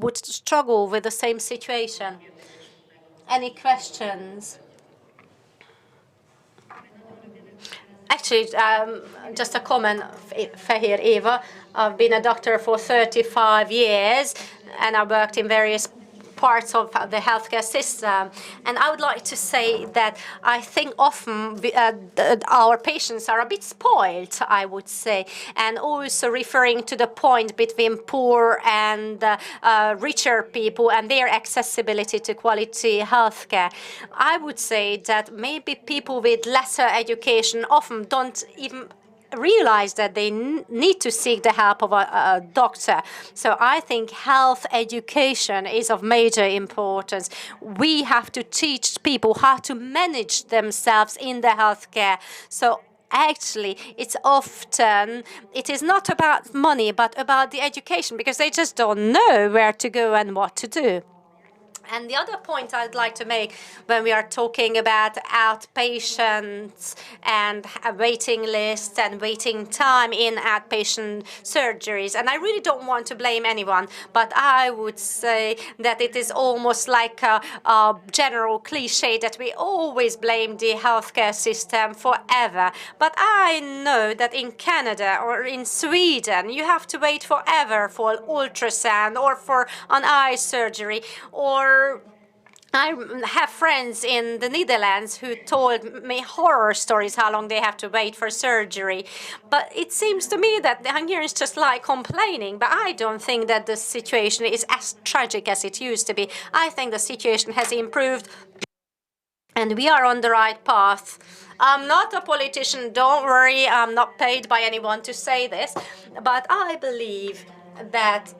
would struggle with the same situation. Any questions? Actually, just a comment, Fehér Eva. I've been a doctor for 35 years, and I worked in various parts of the healthcare system. And I would like to say that I think often our patients are a bit spoiled, I would say, and also referring to the point between poor and richer people and their accessibility to quality healthcare. I would say that maybe people with lesser education often don't even realize that they need to seek the help of a doctor. So I think health education is of major importance. We have to teach people how to manage themselves in the healthcare. So actually, it is not about money, but about the education, because they just don't know where to go and what to do. And the other point I'd like to make when we are talking about outpatients and waiting lists and waiting time in outpatient surgeries, and I really don't want to blame anyone, but I would say that it is almost like a general cliche that we always blame the healthcare system forever. But I know that in Canada or in Sweden, you have to wait forever for ultrasound or for an eye surgery, or I have friends in the Netherlands who told me horror stories how long they have to wait for surgery. But it seems to me that the Hungarians just like complaining, but I don't think that the situation is as tragic as it used to be. I think the situation has improved and we are on the right path. I'm not a politician, don't worry, I'm not paid by anyone to say this, but I believe that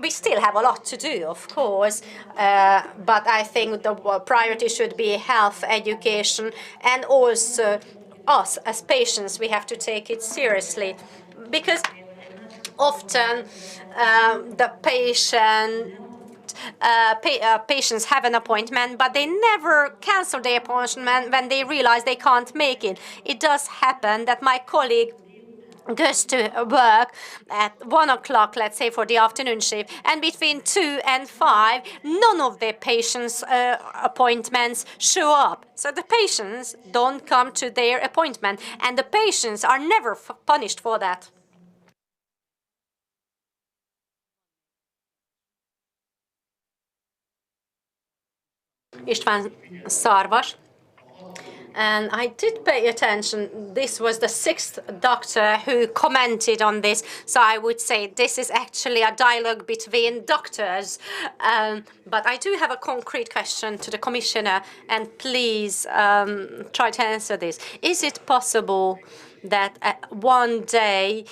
we still have a lot to do, of course, but I think the priority should be health, education, and also us as patients, we have to take it seriously. Because often the patients have an appointment, but they never cancel the appointment when they realize they can't make it. It does happen that my colleague goes to work at 1 o'clock, let's say, for the afternoon shift, and between 2 and 5, none of the patients' appointments show up. So the patients don't come to their appointment, and the patients are never punished for that. István Szarvas. And I did pay attention. This was the 6th doctor who commented on this. So I would say this is actually a dialogue between doctors. But I do have a concrete question to the commissioner, and please try to answer this. Is it possible that one day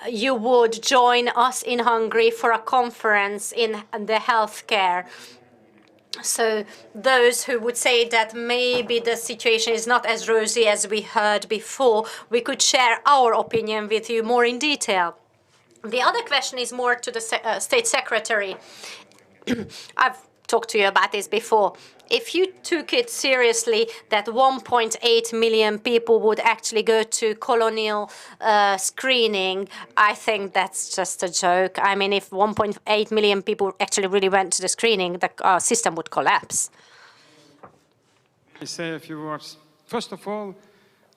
you would join us in Hungary for a conference in the healthcare? So those who would say that maybe the situation is not as rosy as we heard before, we could share our opinion with you more in detail. The other question is more to the State Secretary. I've talked to you about this before. If you took it seriously that 1.8 million people would actually go to colonial screening, I think that's just a joke. I mean, if 1.8 million people actually really went to the screening, the system would collapse. I say a few words. First of all,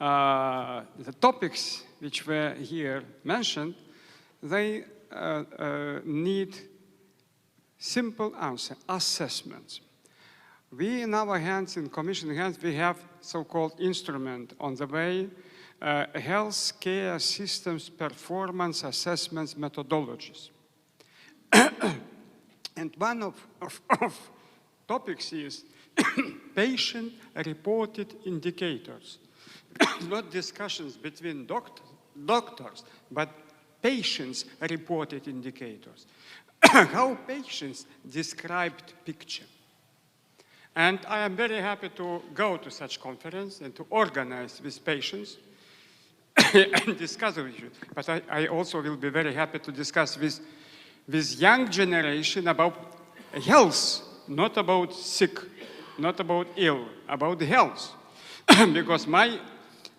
the topics which were here mentioned, they need simple answer, assessments. We, in our hands, in Commission hands, we have so-called instrument on the way, healthcare systems performance assessments methodologies. And one of topics is patient-reported indicators. Not discussions between doctors, but patients-reported indicators. How patients described picture. And I am very happy to go to such conference and to organize with patients and discuss the issue. But I also will be very happy to discuss with young generation about health, not about sick, not about ill, about health. Because my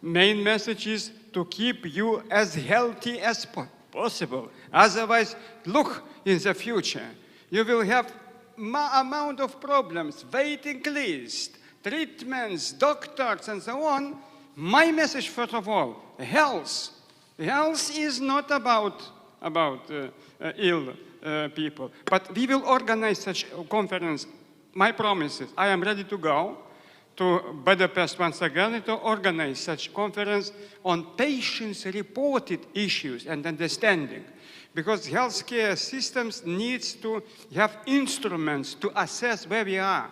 main message is to keep you as healthy as possible. Otherwise, look in the future. You will have amount of problems, waiting list, treatments, doctors, and so on. My message, first of all, health. Health is not about ill people. But we will organize such a conference. My promise is I am ready to go to Budapest once again to organize such conference on patients-reported issues and understanding. Because healthcare systems needs to have instruments to assess where we are.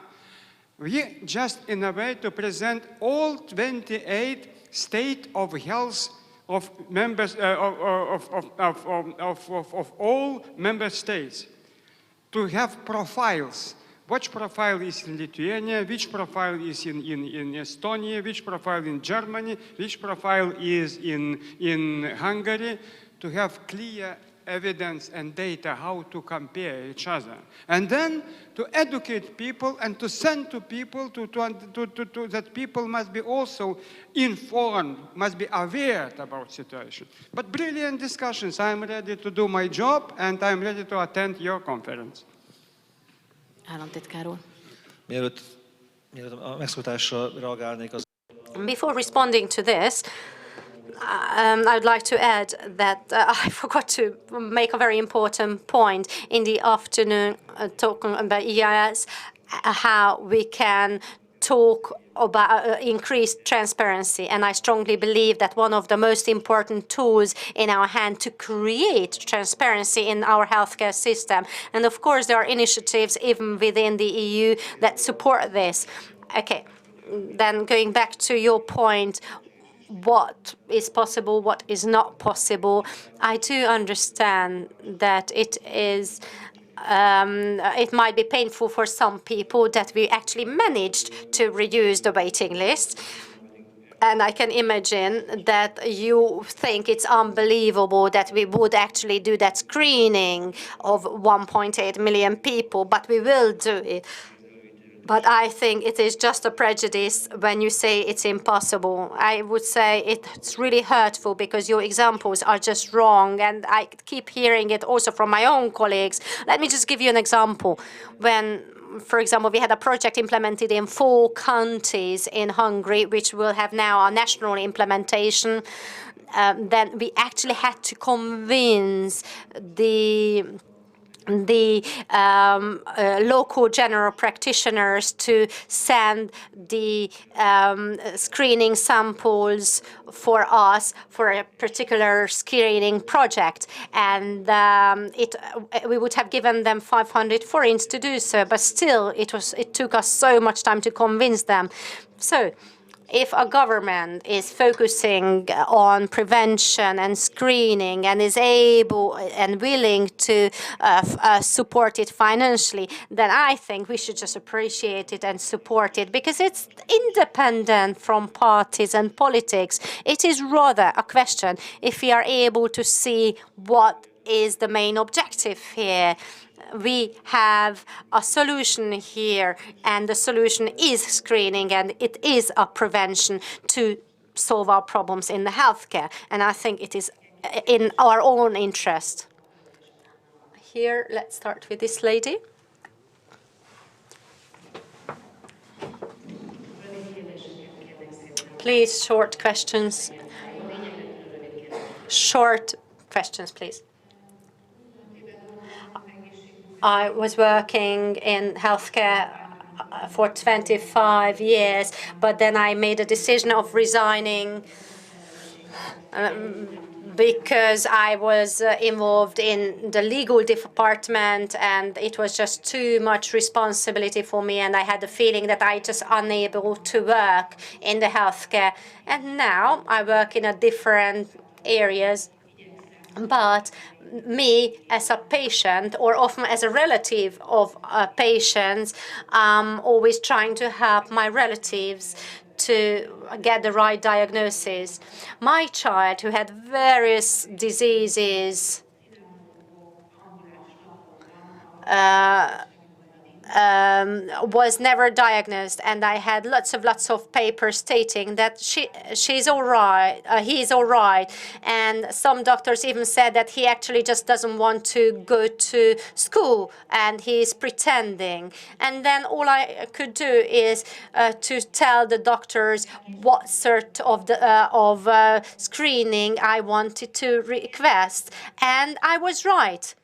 We just, in a way, to present all 28 state of health of members of all member states, to have profiles. Which profile is in Lithuania, which profile is in Estonia, which profile in Germany, which profile is in Hungary, to have clear evidence and data, how to compare each other. And then to educate people and to send to people that people must be also informed, must be aware about situation. But brilliant discussions. I'm ready to do my job and I'm ready to attend your conference. Államtitkár úr. Mielőtt a megszólításra reagálnék, az Before responding to this, I would like to add that I forgot to make a very important point in the afternoon, talking about EIS, how we can talk about increased transparency. And I strongly believe that one of the most important tools in our hand to create transparency in our healthcare system. And of course, there are initiatives even within the EU that support this. Okay, then going back to your point, what is possible, what is not possible. I do understand that it might be painful for some people that we actually managed to reduce the waiting list. And I can imagine that you think it's unbelievable that we would actually do that screening of 1.8 million people, but we will do it. But I think it is just a prejudice when you say it's impossible. I would say it's really hurtful because your examples are just wrong. And I keep hearing it also from my own colleagues. Let me just give you an example. When, for example, we had a project implemented in 4 counties in Hungary, which will have now a national implementation, then we actually had to convince the local general practitioners to send the screening samples for us for a particular screening project. And we would have given them 500 forints to do so, but still it took us so much time to convince them. So if a government is focusing on prevention and screening and is able and willing to support it financially, then I think we should just appreciate it and support it because it's independent from parties and politics. It is rather a question if we are able to see what is the main objective here. We have a solution here, and the solution is screening, and it is a prevention to solve our problems in the healthcare. And I think it is in our own interest. Here, let's start with this lady. Please, short questions. Short questions, please. I was working in healthcare for 25 years, but then I made a decision of resigning because I was involved in the legal department and it was just too much responsibility for me, and I had the feeling that I just unable to work in the healthcare. And now I work in a different areas. But me as a patient, or often as a relative of patients, always trying to help my relatives to get the right diagnosis. My child, who had various diseases, was never diagnosed, and I had lots of papers stating that she's all right, he's all right, and some doctors even said that he actually just doesn't want to go to school and he's pretending. And then all I could do is to tell the doctors what sort of screening I wanted to request, and I was right.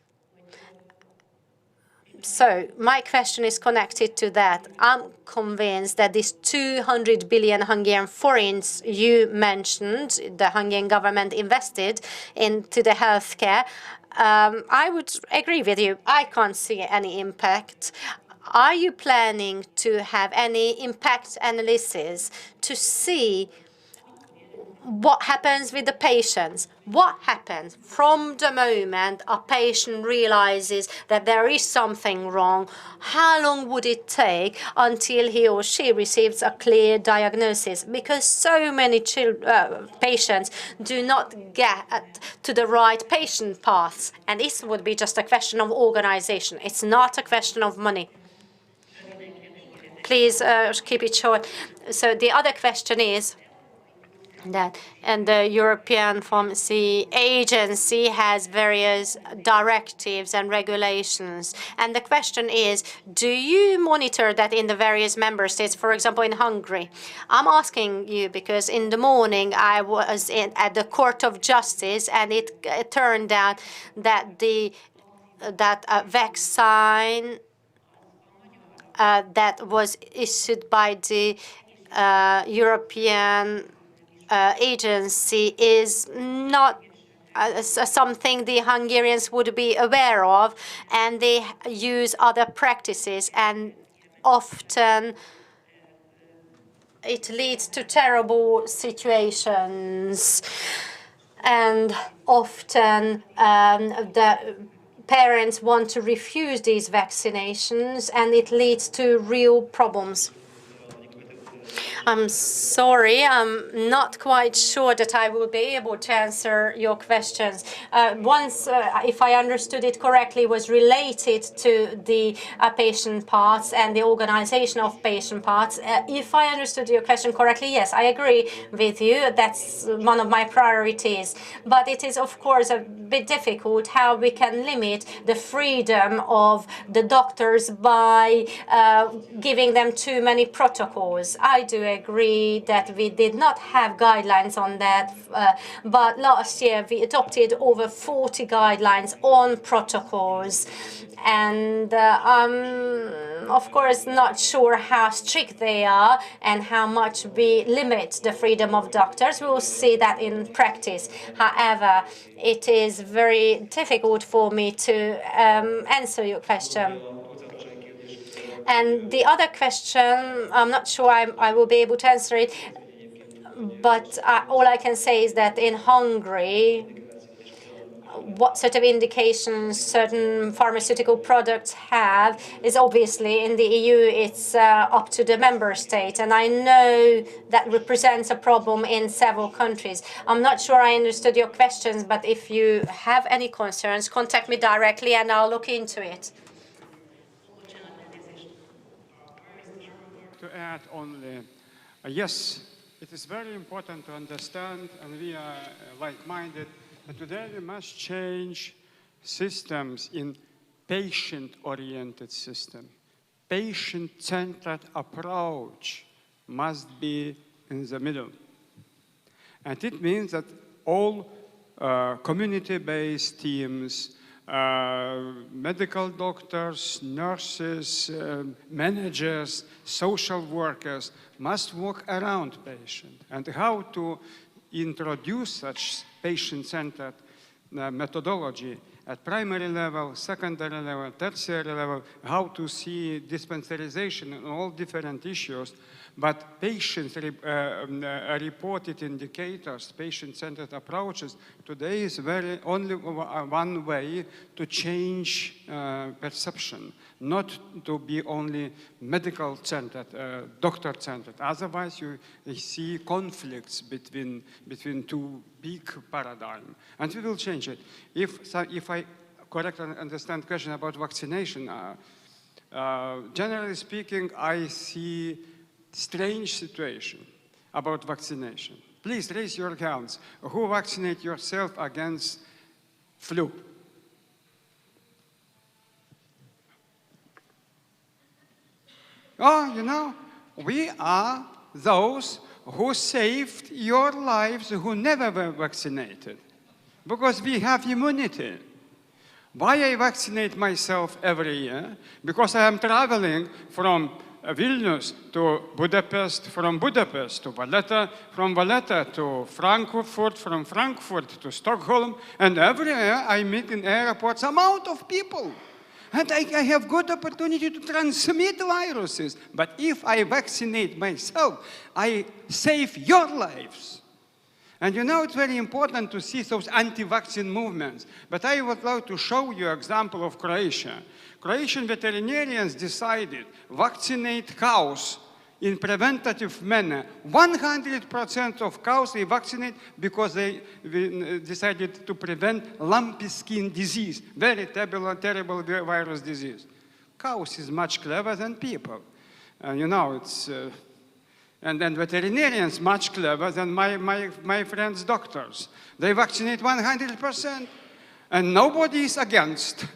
So my question is connected to that. I'm convinced that this 200 billion Hungarian forints you mentioned, the Hungarian government invested into the healthcare, I would agree with you. I can't see any impact. Are you planning to have any impact analysis to see what happens with the patients? What happens from the moment a patient realizes that there is something wrong? How long would it take until he or she receives a clear diagnosis? Because so many patients do not get to the right patient paths. And this would be just a question of organization. It's not a question of money. Please keep it short. So the other question is, that and the European Pharmacy Agency has various directives and regulations. And the question is, do you monitor that in the various member states, for example, in Hungary? I'm asking you because in the morning I was at the Court of Justice, and it turned out that that vaccine that was issued by the European agency is not something the Hungarians would be aware of, and they use other practices, and often it leads to terrible situations, and often the parents want to refuse these vaccinations, and it leads to real problems. I'm sorry, I'm not quite sure that I will be able to answer your questions. Once, if I understood it correctly, was related to the patient parts and the organization of patient parts. If I understood your question correctly, yes, I agree with you. That's one of my priorities. But it is, of course, a bit difficult how we can limit the freedom of the doctors by giving them too many protocols. I do agree that we did not have guidelines on that, but last year we adopted over 40 guidelines on protocols. And I'm, of course, not sure how strict they are and how much we limit the freedom of doctors. We will see that in practice. However, it is very difficult for me to answer your question. And the other question, I'm not sure I will be able to answer it, but all I can say is that in Hungary, what sort of indications certain pharmaceutical products have is obviously in the EU, it's up to the member state. And I know that represents a problem in several countries. I'm not sure I understood your questions, but if you have any concerns, contact me directly and I'll look into it. To add only, yes, it is very important to understand, and we are like-minded, that today we must change systems in patient-oriented system. Patient-centered approach must be in the middle. And it means that all community-based teams, medical doctors, nurses, managers, social workers must work around patient. And how to introduce such patient-centered methodology at primary level, secondary level, tertiary level, how to see dispensarization and all different issues. But patient-reported indicators, patient-centered approaches, today is only one way to change perception, not to be only medical-centered, doctor-centered. Otherwise, you see conflicts between two big paradigms. And we will change it. If I correctly understand the question about vaccination, generally speaking, I see strange situation about vaccination. Please raise your hands. Who vaccinate yourself against flu? Oh, you know, we are those who saved your lives who never were vaccinated because we have immunity. Why I vaccinate myself every year? Because I am traveling from Vilnius to Budapest, from Budapest to Valletta, from Valletta to Frankfurt, from Frankfurt to Stockholm, and everywhere I meet in airports amount of people. And I have good opportunity to transmit viruses. But if I vaccinate myself, I save your lives. And you know, it's very important to see those anti-vaccine movements. But I would like to show you an example of Croatia. Croatian veterinarians decided vaccinate cows in preventative manner. 100% of cows they vaccinate because they decided to prevent lumpy skin disease, very terrible virus disease. Cows is much clever than people. And you know, it's... And then veterinarians much clever than my friends doctors. They vaccinate 100%, and nobody is against.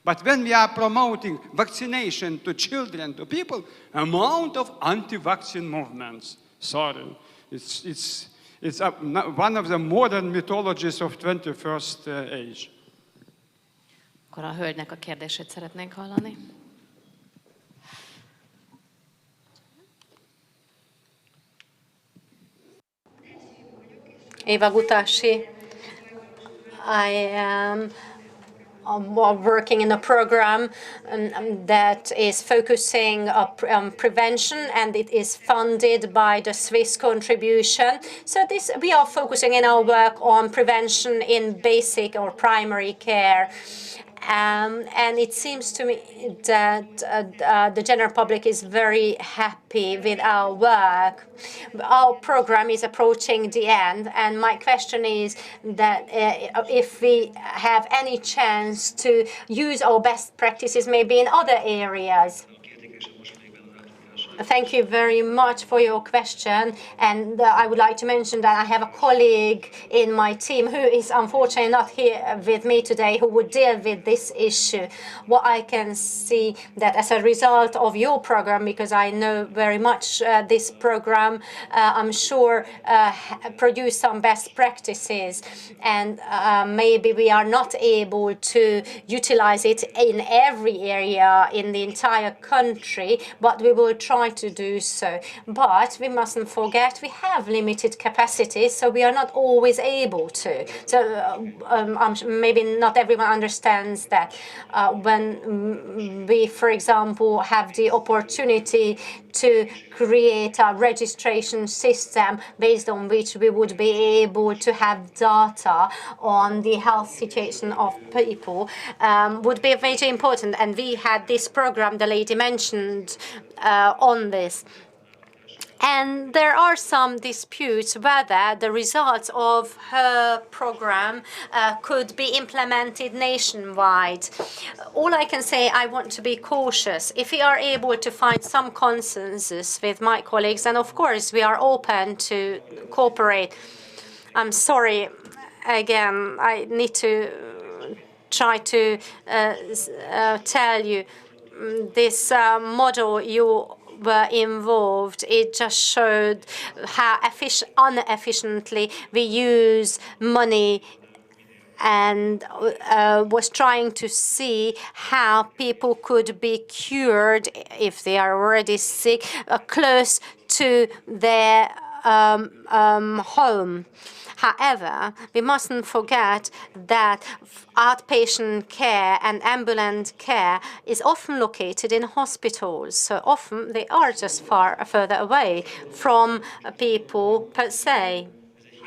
But when we are promoting vaccination to children, to people, amount of anti-vaccine movements. Sorry, it's one of the modern mythologies of 21st age. Akkor a hölgynek a kérdését szeretnénk hallani. Eva Gutashi. I am working in a program that is focusing on prevention, and it is funded by the Swiss contribution. So we are focusing in our work on prevention in basic or primary care. And it seems to me that the general public is very happy with our work. Our program is approaching the end, and my question is that if we have any chance to use our best practices maybe in other areas. Thank you very much for your question. And I would like to mention that I have a colleague in my team who is unfortunately not here with me today, who would deal with this issue. What I can see that as a result of your program, because I know very much this program, I'm sure produce some best practices. And maybe we are not able to utilize it in every area in the entire country, but we will try to do so. But we mustn't forget we have limited capacity, so we are not always able to. So maybe not everyone understands that when we, for example, have the opportunity to create a registration system based on which we would be able to have data on the health situation of people would be very important. And we had this program the lady mentioned on this. And there are some disputes whether the results of her program could be implemented nationwide. All I can say, I want to be cautious. If we are able to find some consensus with my colleagues, and of course we are open to cooperate. I'm sorry, again, I need to try to tell you this model you were involved, it just showed how inefficiently we use money, and was trying to see how people could be cured if they are already sick close to their home. However, we mustn't forget that outpatient care and ambulant care is often located in hospitals. So often they are just further away from people per se.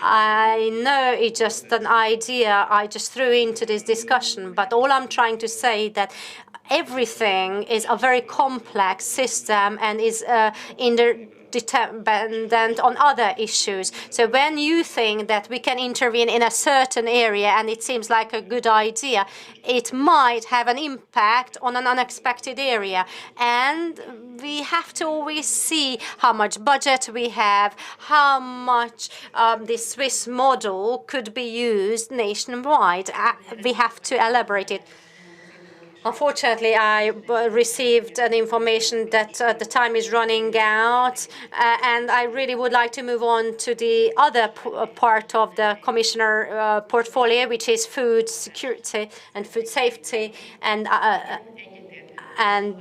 I know it's just an idea I just threw into this discussion, but all I'm trying to say that everything is a very complex system and is interdependent on other issues. So when you think that we can intervene in a certain area and it seems like a good idea, it might have an impact on an unexpected area. And we have to always see how much budget we have, how much the Swiss model could be used nationwide. We have to elaborate it. Unfortunately, I received an information that the time is running out, and I really would like to move on to the other part of the Commissioner portfolio, which is food security and food safety. And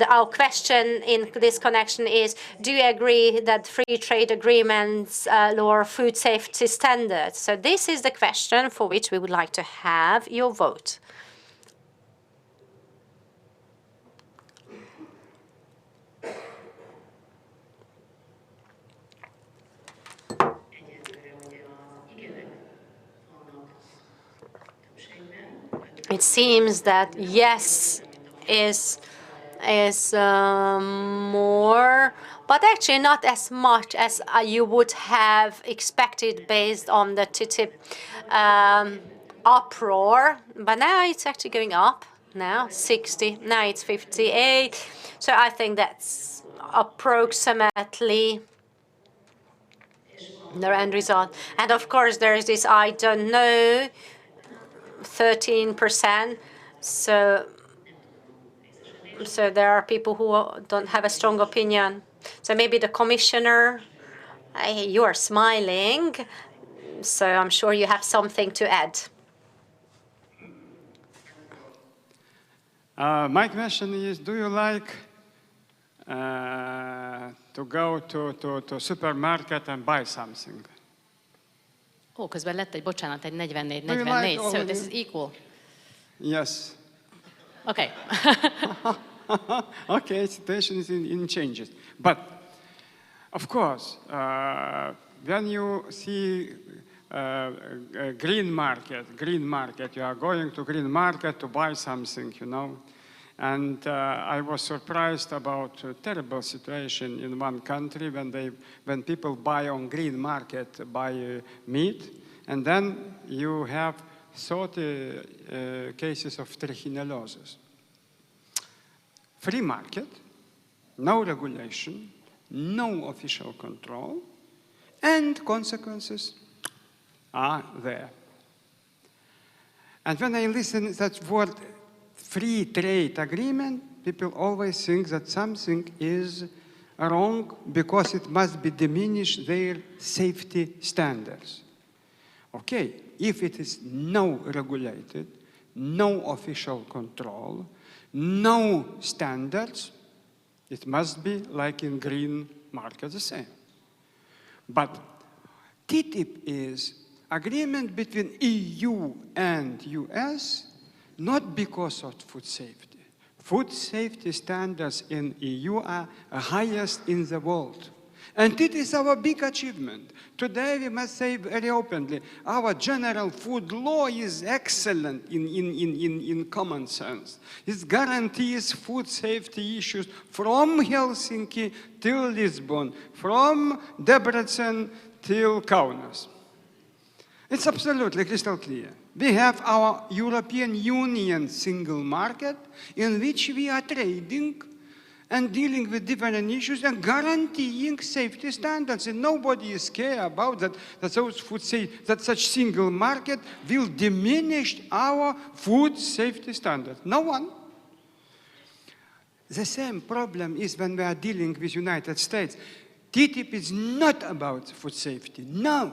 our question in this connection is, do you agree that free trade agreements lower food safety standards? So this is the question for which we would like to have your vote. it seems that yes is more, but actually not as much as you would have expected based on the TTIP uproar. But now it's actually going up. Now 60, now it's 58. So I think that's approximately the end result. And of course, there is this I don't know, 13%. So there are people who don't have a strong opinion. So maybe the commissioner, you are smiling, so I'm sure you have something to add. My question is, do you like to go to supermarket and buy something? Ó, közben lett egy, bocsánat, egy 44, Do you 44, like so all this the- is equal. Yes. Okay. Okay, situation is in changes. But of course, when you see green market, you are going to green market to buy something, you know. And I was surprised about a terrible situation in one country when people buy on green market, buy meat, and then you have 30 cases of trichinosis. Free market, no regulation, no official control, and consequences are there. And when I listen to that word free trade agreement, people always think that something is wrong because it must be diminish their safety standards. Okay, if it is no regulated, no official control, no standards, it must be like in green market the same. But TTIP is agreement between EU and US, not because of food safety. Food safety standards in EU are highest in the world. And it is our big achievement. Today we must say very openly, our general food law is excellent in common sense. It guarantees food safety issues from Helsinki till Lisbon, from Debrecen till Kaunas. It's absolutely crystal clear. We have our European Union single market in which we are trading and dealing with different issues and guaranteeing safety standards. And nobody is scared about that those food say that such single market will diminish our food safety standards. No one. The same problem is when we are dealing with United States. TTIP is not about food safety, no.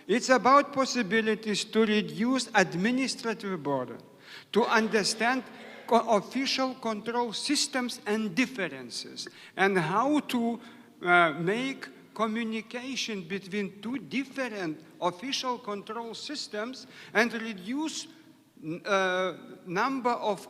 It's about possibilities to reduce administrative burden, to understand official control systems and differences, and how to make communication between two different official control systems and reduce number of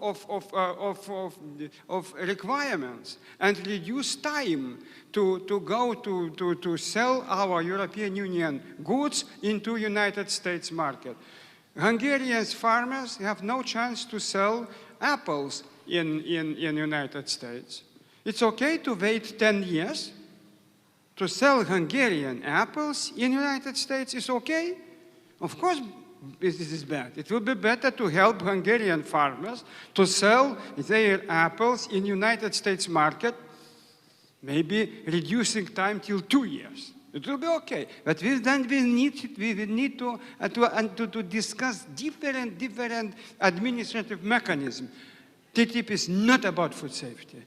requirements and reduce time to go to sell our European Union goods into United States market. Hungarian farmers have no chance to sell apples in United States. It's okay to wait 10 years to sell Hungarian apples in United States. Is okay? Of course, this is bad. It will be better to help Hungarian farmers to sell their apples in United States market, maybe reducing time till 2 years. It will be okay. But then we need to discuss different administrative mechanisms. TTIP is not about food safety.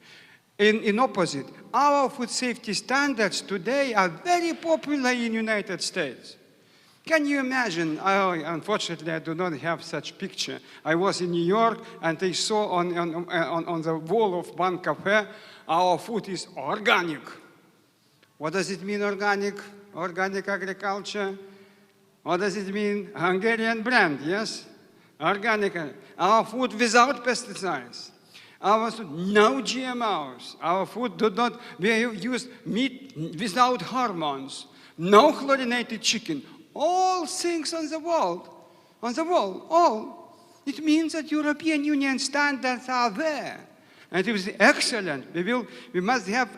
In opposite, our food safety standards today are very popular in the United States. Can you imagine? Unfortunately, I do not have such picture. I was in New York and I saw on the wall of one cafe, our food is organic. What does it mean, organic? Organic agriculture? What does it mean? Hungarian brand, yes? Organic. Our food without pesticides. Our food, no GMOs. Our food we use meat without hormones. No chlorinated chicken. All things on the wall, all. It means that European Union standards are there. And it is excellent. We must have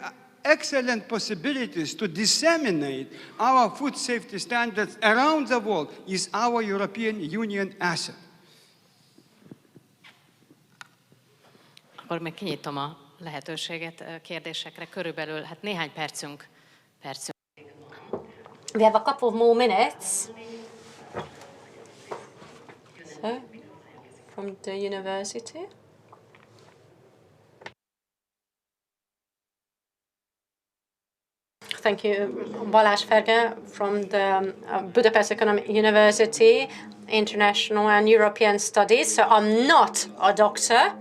excellent possibilities to disseminate our food safety standards around the world. Is our European Union asset. Akkor még kinyitom a lehetőséget kérdésekre. Körülbelül néhány percünk. We have a couple of more minutes. So, from the university. Thank you. Balázs Ferge from the Budapest Economic University, International and European Studies. So I'm not a doctor.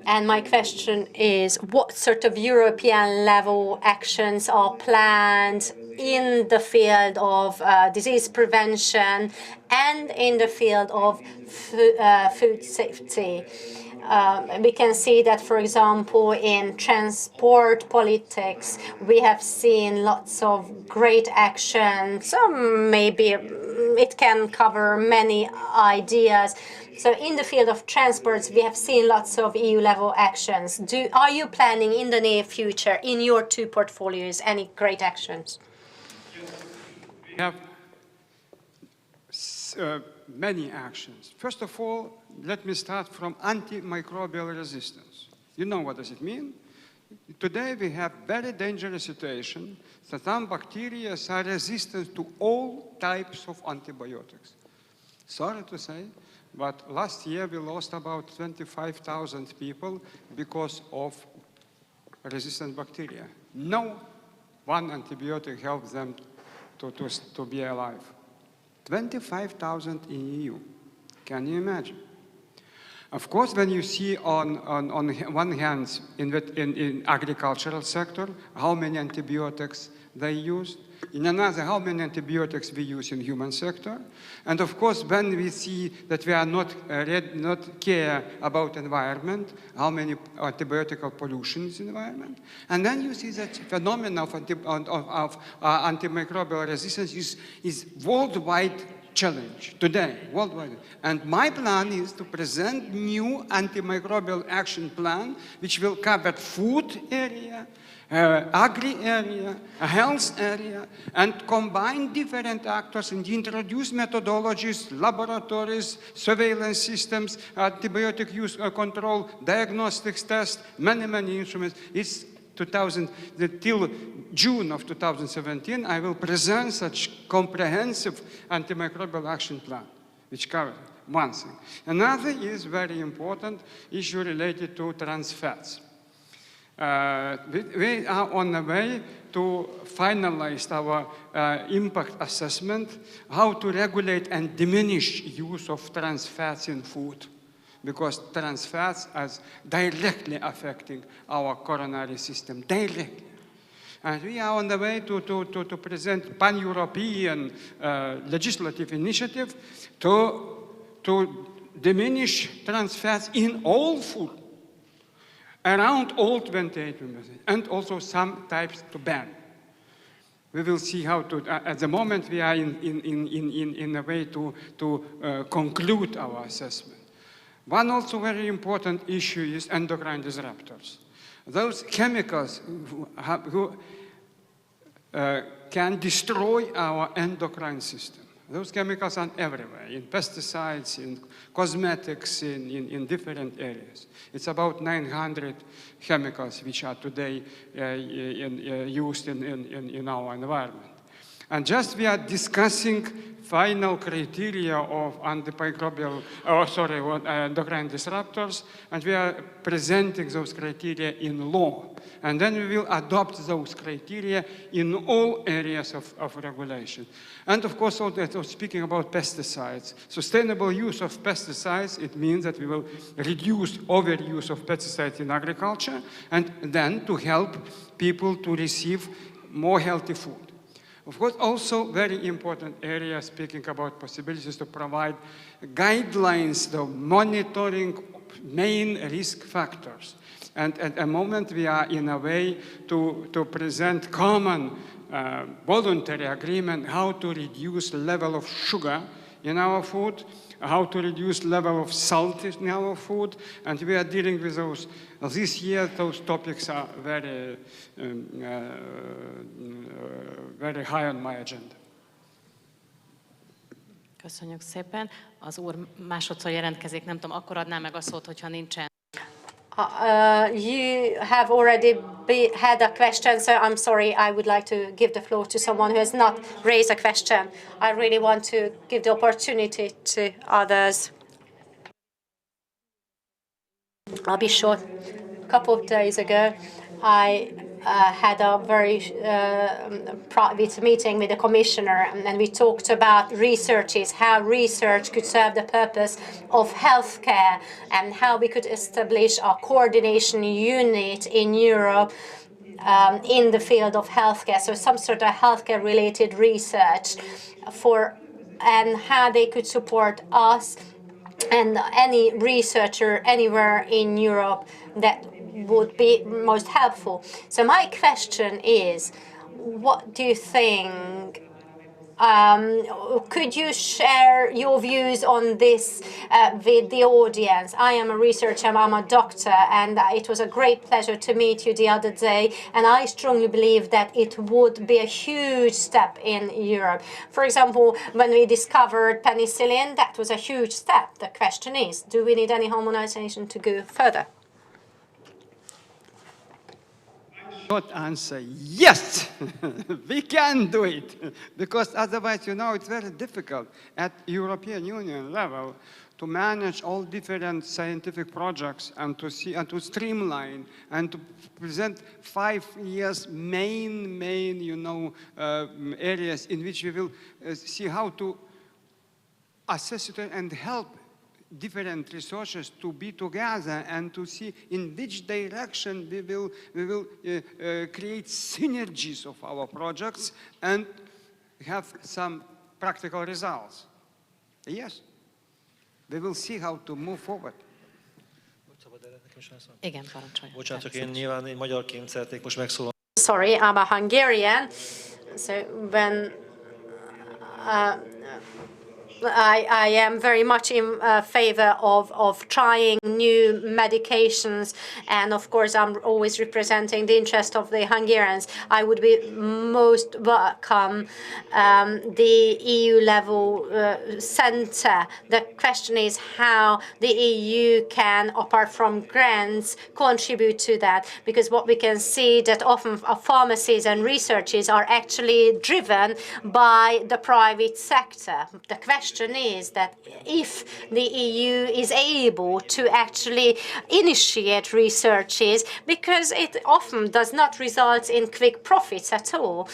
And my question is, what sort of European level actions are planned in the field of disease prevention and in the field of food safety? We can see that, for example, in transport politics, we have seen lots of great action. So maybe it can cover many ideas. So in the field of transports, we have seen lots of EU-level actions. Are you planning in the near future, in your two portfolios, any great actions? We have many actions. First of all, let me start from antimicrobial resistance. You know what does it mean? Today we have very dangerous situation that some bacteria are resistant to all types of antibiotics. Sorry to say, but last year we lost about 25,000 people because of resistant bacteria. No one antibiotic helps them to be alive. 25,000 in EU. Can you imagine? Of course, when you see on one hand in agricultural sector how many antibiotics they used, in another how many antibiotics we use in human sector, and of course when we see that we are not care about environment, how many antibiotic pollutions in environment, and then you see that phenomenon of antimicrobial resistance is worldwide challenge today, worldwide. And my plan is to present new antimicrobial action plan, which will cover food area, agri area, health area, and combine different actors and introduce methodologies, laboratories, surveillance systems, antibiotic use control, diagnostics tests, many instruments. It's till June of 2017, I will present such comprehensive antimicrobial action plan, which covers one thing. Another is very important issue related to trans fats. We are on the way to finalize our impact assessment, how to regulate and diminish use of trans fats in food, because trans fats are directly affecting our coronary system, directly. And we are on the way to present pan-European legislative initiative to diminish trans fats in all food, around all 28 members, and also some types to ban. We will see how to, at the moment we are in a way to conclude our assessment. One also very important issue is endocrine disruptors. Those chemicals who can destroy our endocrine system. Those chemicals are everywhere, in pesticides, in cosmetics, in different areas. It's about 900 chemicals which are today used in our environment. And just we are discussing final criteria of antimicrobial, endocrine disruptors, and we are presenting those criteria in law. And then we will adopt those criteria in all areas of regulation. And of course, also speaking about pesticides, sustainable use of pesticides, it means that we will reduce overuse of pesticides in agriculture, and then to help people to receive more healthy food. Of course, also very important area, speaking about possibilities to provide guidelines, the monitoring main risk factors. And at the moment we are in a way to present common voluntary agreement how to reduce level of sugar in our food, how to reduce level of salt in our food, and we are dealing with those. This year, those topics are very, very high on my agenda. Köszönjük szépen. Az úr másodszor jelentkezik, nem tudom, akkor adná meg a szót, hogyha nincsen. You have already had a question, so I'm sorry. I would like to give the floor to someone who has not raised a question. I really want to give the opportunity to others. I'll be short. A couple of days ago, I had a very private meeting with the commissioner, and we talked about researches, how research could serve the purpose of healthcare, and how we could establish a coordination unit in Europe in the field of healthcare, so some sort of healthcare-related research and how they could support us and any researcher anywhere in Europe that would be most helpful. So my question is, what do you think? Could you share your views on this with the audience? I am a researcher, I'm a doctor, and it was a great pleasure to meet you the other day, and I strongly believe that it would be a huge step in Europe. For example, when we discovered penicillin, that was a huge step. The question is, do we need any harmonization to go further? Short answer, yes, we can do it. Because otherwise, you know, it's very difficult at European Union level to manage all different scientific projects and to see and to streamline and to present 5 years main areas in which we will see how to assess it and help different resources to be together and to see in which direction we will create synergies of our projects and have some practical results. Yes, we will see how to move forward. Igen, parancsolja. Bocsánat, csak én magyarként szeretnék most megszólalni. Sorry, I'm a Hungarian. So when I am very much in favor of trying new medications, and of course I'm always representing the interest of the Hungarians. I would be most welcome the EU level center. The question is how the EU can, apart from grants, contribute to that, because what we can see that often pharmacies and researches are actually driven by the private sector. The question is that if the EU is able to actually initiate researches, because it often does not result in quick profits at all.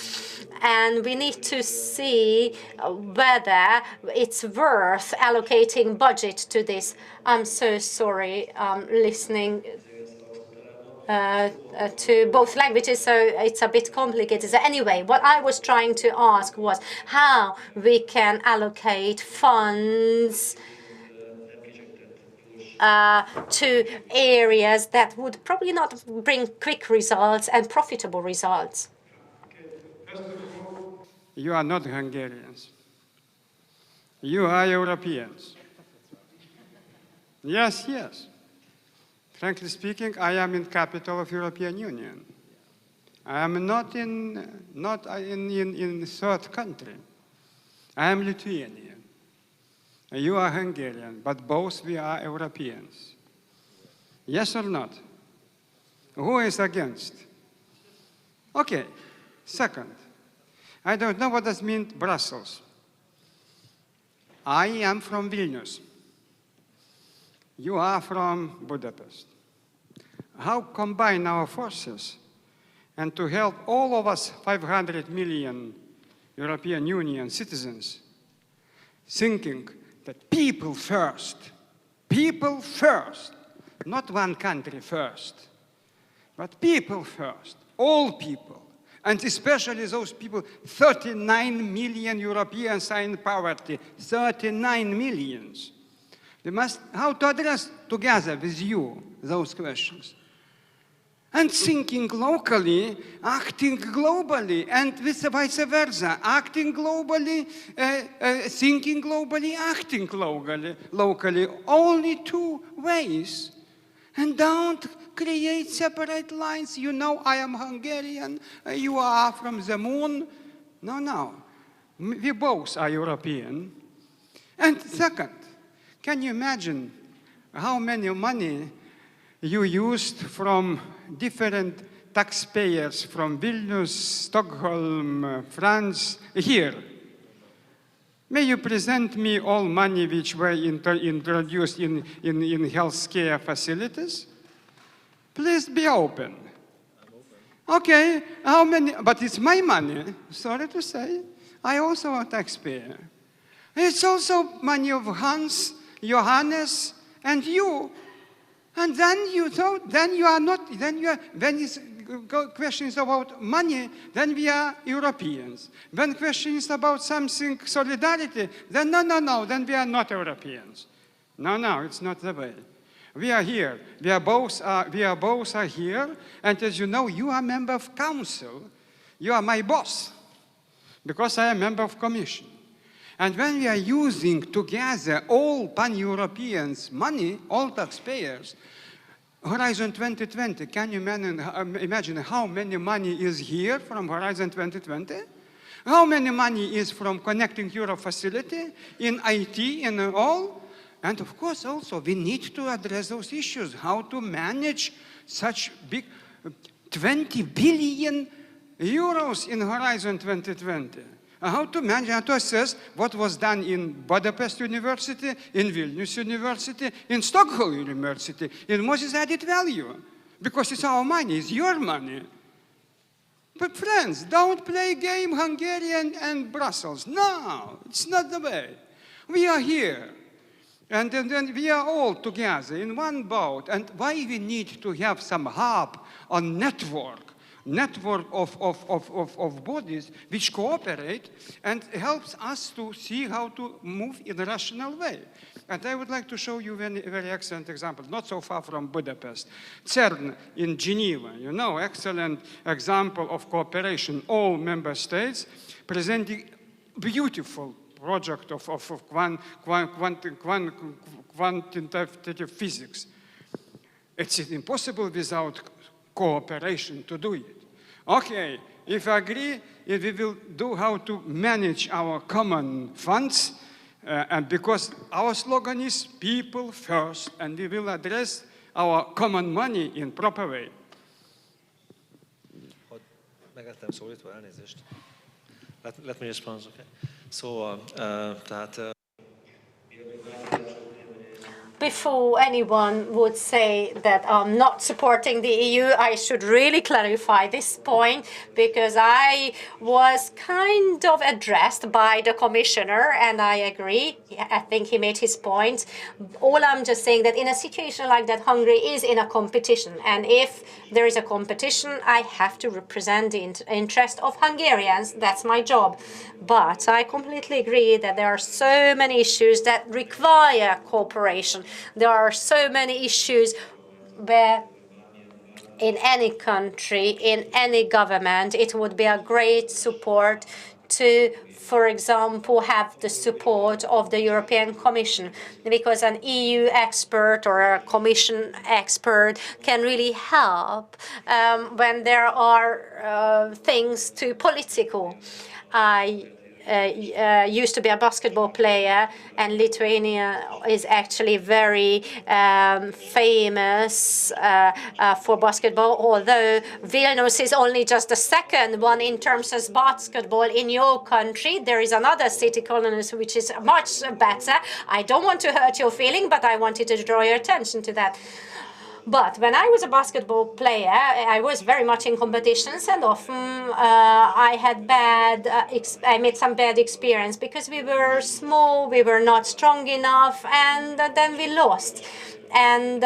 And we need to see whether it's worth allocating budget to this. I'm so sorry, listening to both languages, so it's a bit complicated. So anyway, what I was trying to ask was how we can allocate funds to areas that would probably not bring quick results and profitable results. You are not Hungarians. You are Europeans. Yes, yes. Frankly speaking, I am in capital of European Union. I am not in third country. I am Lithuanian. You are Hungarian, but both we are Europeans. Yes or not? Who is against? Okay. Second, I don't know what does mean Brussels. I am from Vilnius. You are from Budapest. How combine our forces and to help all of us 500 million European Union citizens thinking that people first, not one country first, but people first, all people, and especially those people, 39 million Europeans are in poverty, 39 millions. We must, how to address together with you those questions. And thinking locally, acting globally, and vice versa. Acting globally, thinking globally, acting locally. Only two ways. And don't create separate lines. You know I am Hungarian, you are from the moon. No. We both are European. And second, can you imagine how many money you used from different taxpayers from Vilnius, Stockholm, France, here? May you present me all money which were introduced in healthcare facilities? Please be open. Okay, how many? But it's my money, sorry to say. I also a taxpayer. It's also money of Hans, Johannes, and you. And then you are not, when it's questions about money, then we are Europeans. When questions about something, solidarity, then no, then we are not Europeans. No, it's not the way. We are here. We are both here. And as you know, you are a member of council. You are my boss, because I am a member of commission. And when we are using together all pan-Europeans' money, all taxpayers, Horizon 2020, can you imagine how many money is here from Horizon 2020? How many money is from Connecting Europe facility, in IT, in all? And of course also we need to address those issues, how to manage such big 20 billion euros in Horizon 2020. How to manage, how to assess what was done in Budapest University, in Vilnius University, in Stockholm University, in Moses added value. Because it's our money, it's your money. But friends, don't play game Hungarian and Brussels. No, it's not the way. We are here. And then we are all together in one boat. And why we need to have some hub or network of bodies which cooperate and helps us to see how to move in a rational way. And I would like to show you a very excellent example, not so far from Budapest. CERN in Geneva, you know, excellent example of cooperation, all member states presenting beautiful project of quantitative physics. It's impossible without cooperation to do it. Okay, if I agree, if we will do how to manage our common funds, and because our slogan is people first, and we will address our common money in proper way. Megettem szólítva, elnézést. Let me respond, okay? Szóval, tehát... Before anyone would say that I'm not supporting the EU, I should really clarify this point, because I was kind of addressed by the commissioner, and I agree. I think he made his point. All I'm just saying that in a situation like that, Hungary is in a competition, and if there is a competition, I have to represent the interest of Hungarians. That's my job. But I completely agree that there are so many issues that require cooperation. There are so many issues where in any country, in any government, it would be a great support to, for example, have the support of the European Commission, because an EU expert or a Commission expert can really help when there are things too political. I used to be a basketball player, and Lithuania is actually very famous for basketball, although Vilnius is only just the second one in terms of basketball in your country. There is another city, Kaunas, which is much better. I don't want to hurt your feeling, but I wanted to draw your attention to that. But when I was a basketball player, I was very much in competitions, and often I made some bad experience because we were small, we were not strong enough, and then we lost. And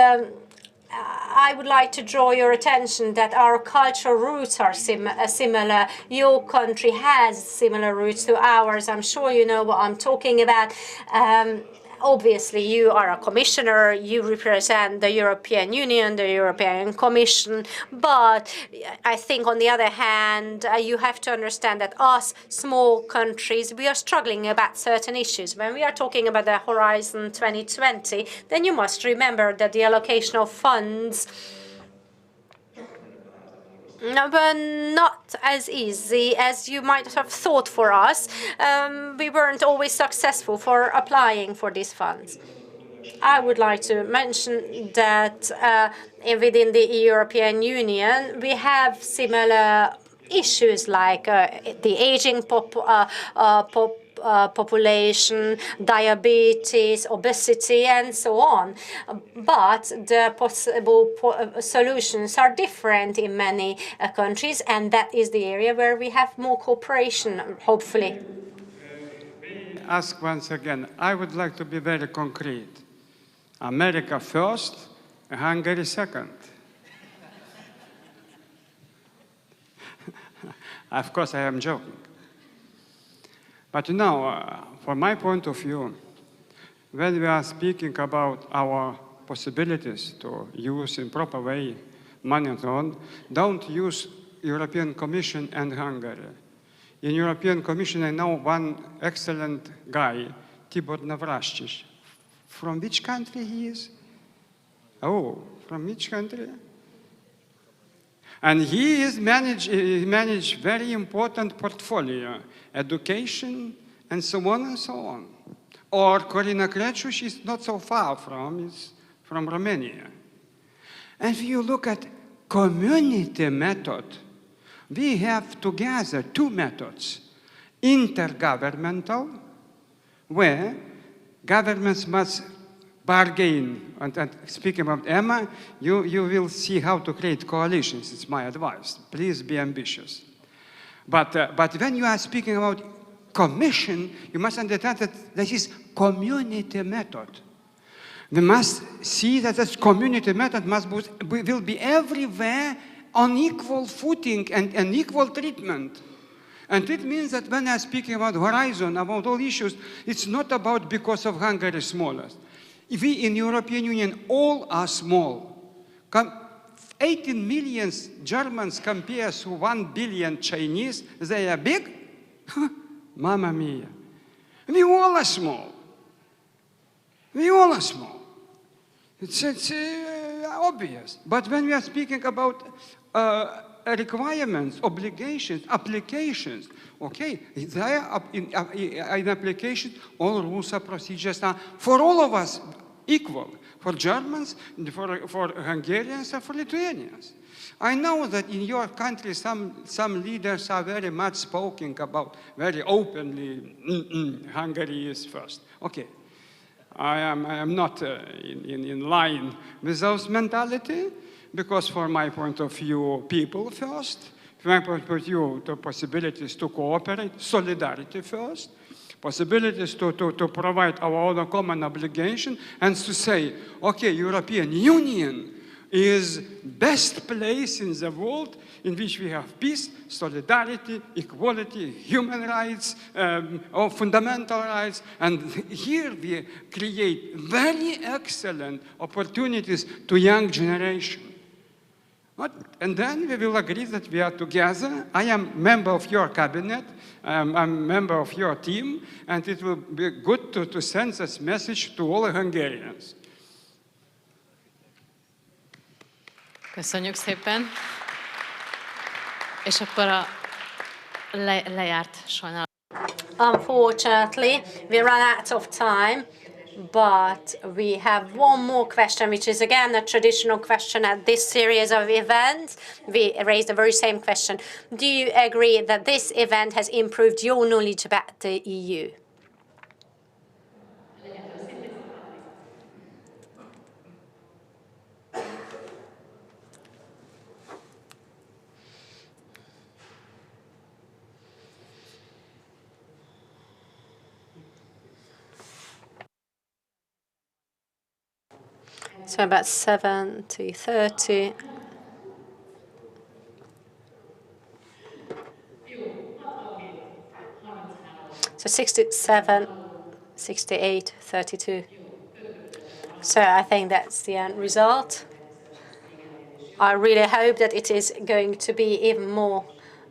I would like to draw your attention that our cultural roots are similar. Your country has similar roots to ours. I'm sure you know what I'm talking about. obviously, you are a commissioner, you represent the European Union, the European Commission, but I think on the other hand, you have to understand that us small countries, we are struggling about certain issues. When we are talking about the Horizon 2020, then you must remember that the allocation of funds were not as easy as you might have thought for us. We weren't always successful for applying for these funds. I would like to mention that within the European Union, we have similar issues like the aging population, diabetes, obesity, and so on. But the possible solutions are different in many countries, and that is the area where we have more cooperation, hopefully. Ask once again, I would like to be very concrete. America first, Hungary second. Of course, I am joking. But you know, from my point of view, when we are speaking about our possibilities to use in proper way money and so on, don't use European Commission and Hungary. In European Commission, I know one excellent guy, Tibor Navracsics. From which country he is? Oh, from which country? And he managed very important portfolio, education, and so on and so on. Or Corina Crețu, she's not so far from, is from Romania. And if you look at community method, we have together two methods. Intergovernmental, where governments must bargain. And speaking about Emma, you will see how to create coalitions. It's my advice. Please be ambitious. But when you are speaking about commission, you must understand that this is community method. We must see that this community method will be everywhere on equal footing and equal treatment. And it means that when I'm speaking about Horizon, about all issues, it's not about because of Hungary is smallest. We in European Union all are small. 18 million Germans compared to 1 billion Chinese, they are big? Mamma mia. We all are small. We all are small. It's obvious. But when we are speaking about requirements, obligations, applications, okay, there in application, all rules and procedures are for all of us equal, for Germans, for Hungarians, and for Lithuanians. I know that in your country some leaders are very much speaking about very openly, Hungary is first. Okay, I am not in line with those mentality, because from my point of view, people first. From my point of view, the possibilities to cooperate, solidarity first, possibilities to provide our own common obligation, and to say, okay, European Union is best place in the world in which we have peace, solidarity, equality, human rights, or fundamental rights, and here we create very excellent opportunities to young generation. And then we will agree that we are together. I am member of your cabinet, I'm a member of your team, and it will be good to send this message to all Hungarians. Köszönjük szépen. És akkor lejárt sajnálatos. Unfortunately, we run out of time, but we have one more question, which is again a traditional question at this series of events. We raised the very same question. Do you agree that this event has improved your knowledge about the EU? So about 70-30. So 67, 68, 32. So I think that's the end result. I really hope that it is going to be even more,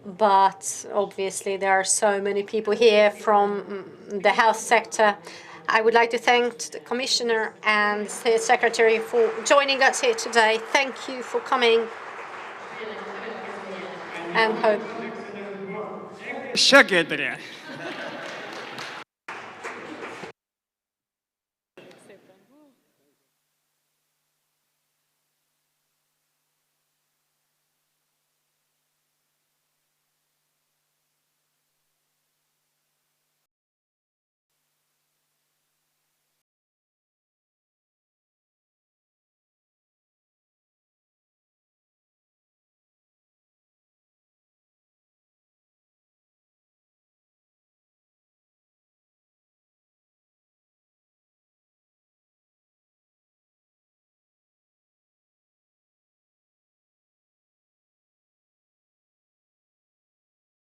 but obviously there are so many people here from the health sector. I would like to thank the Commissioner and the Secretary for joining us here today. Thank you for coming and hope. Segedre.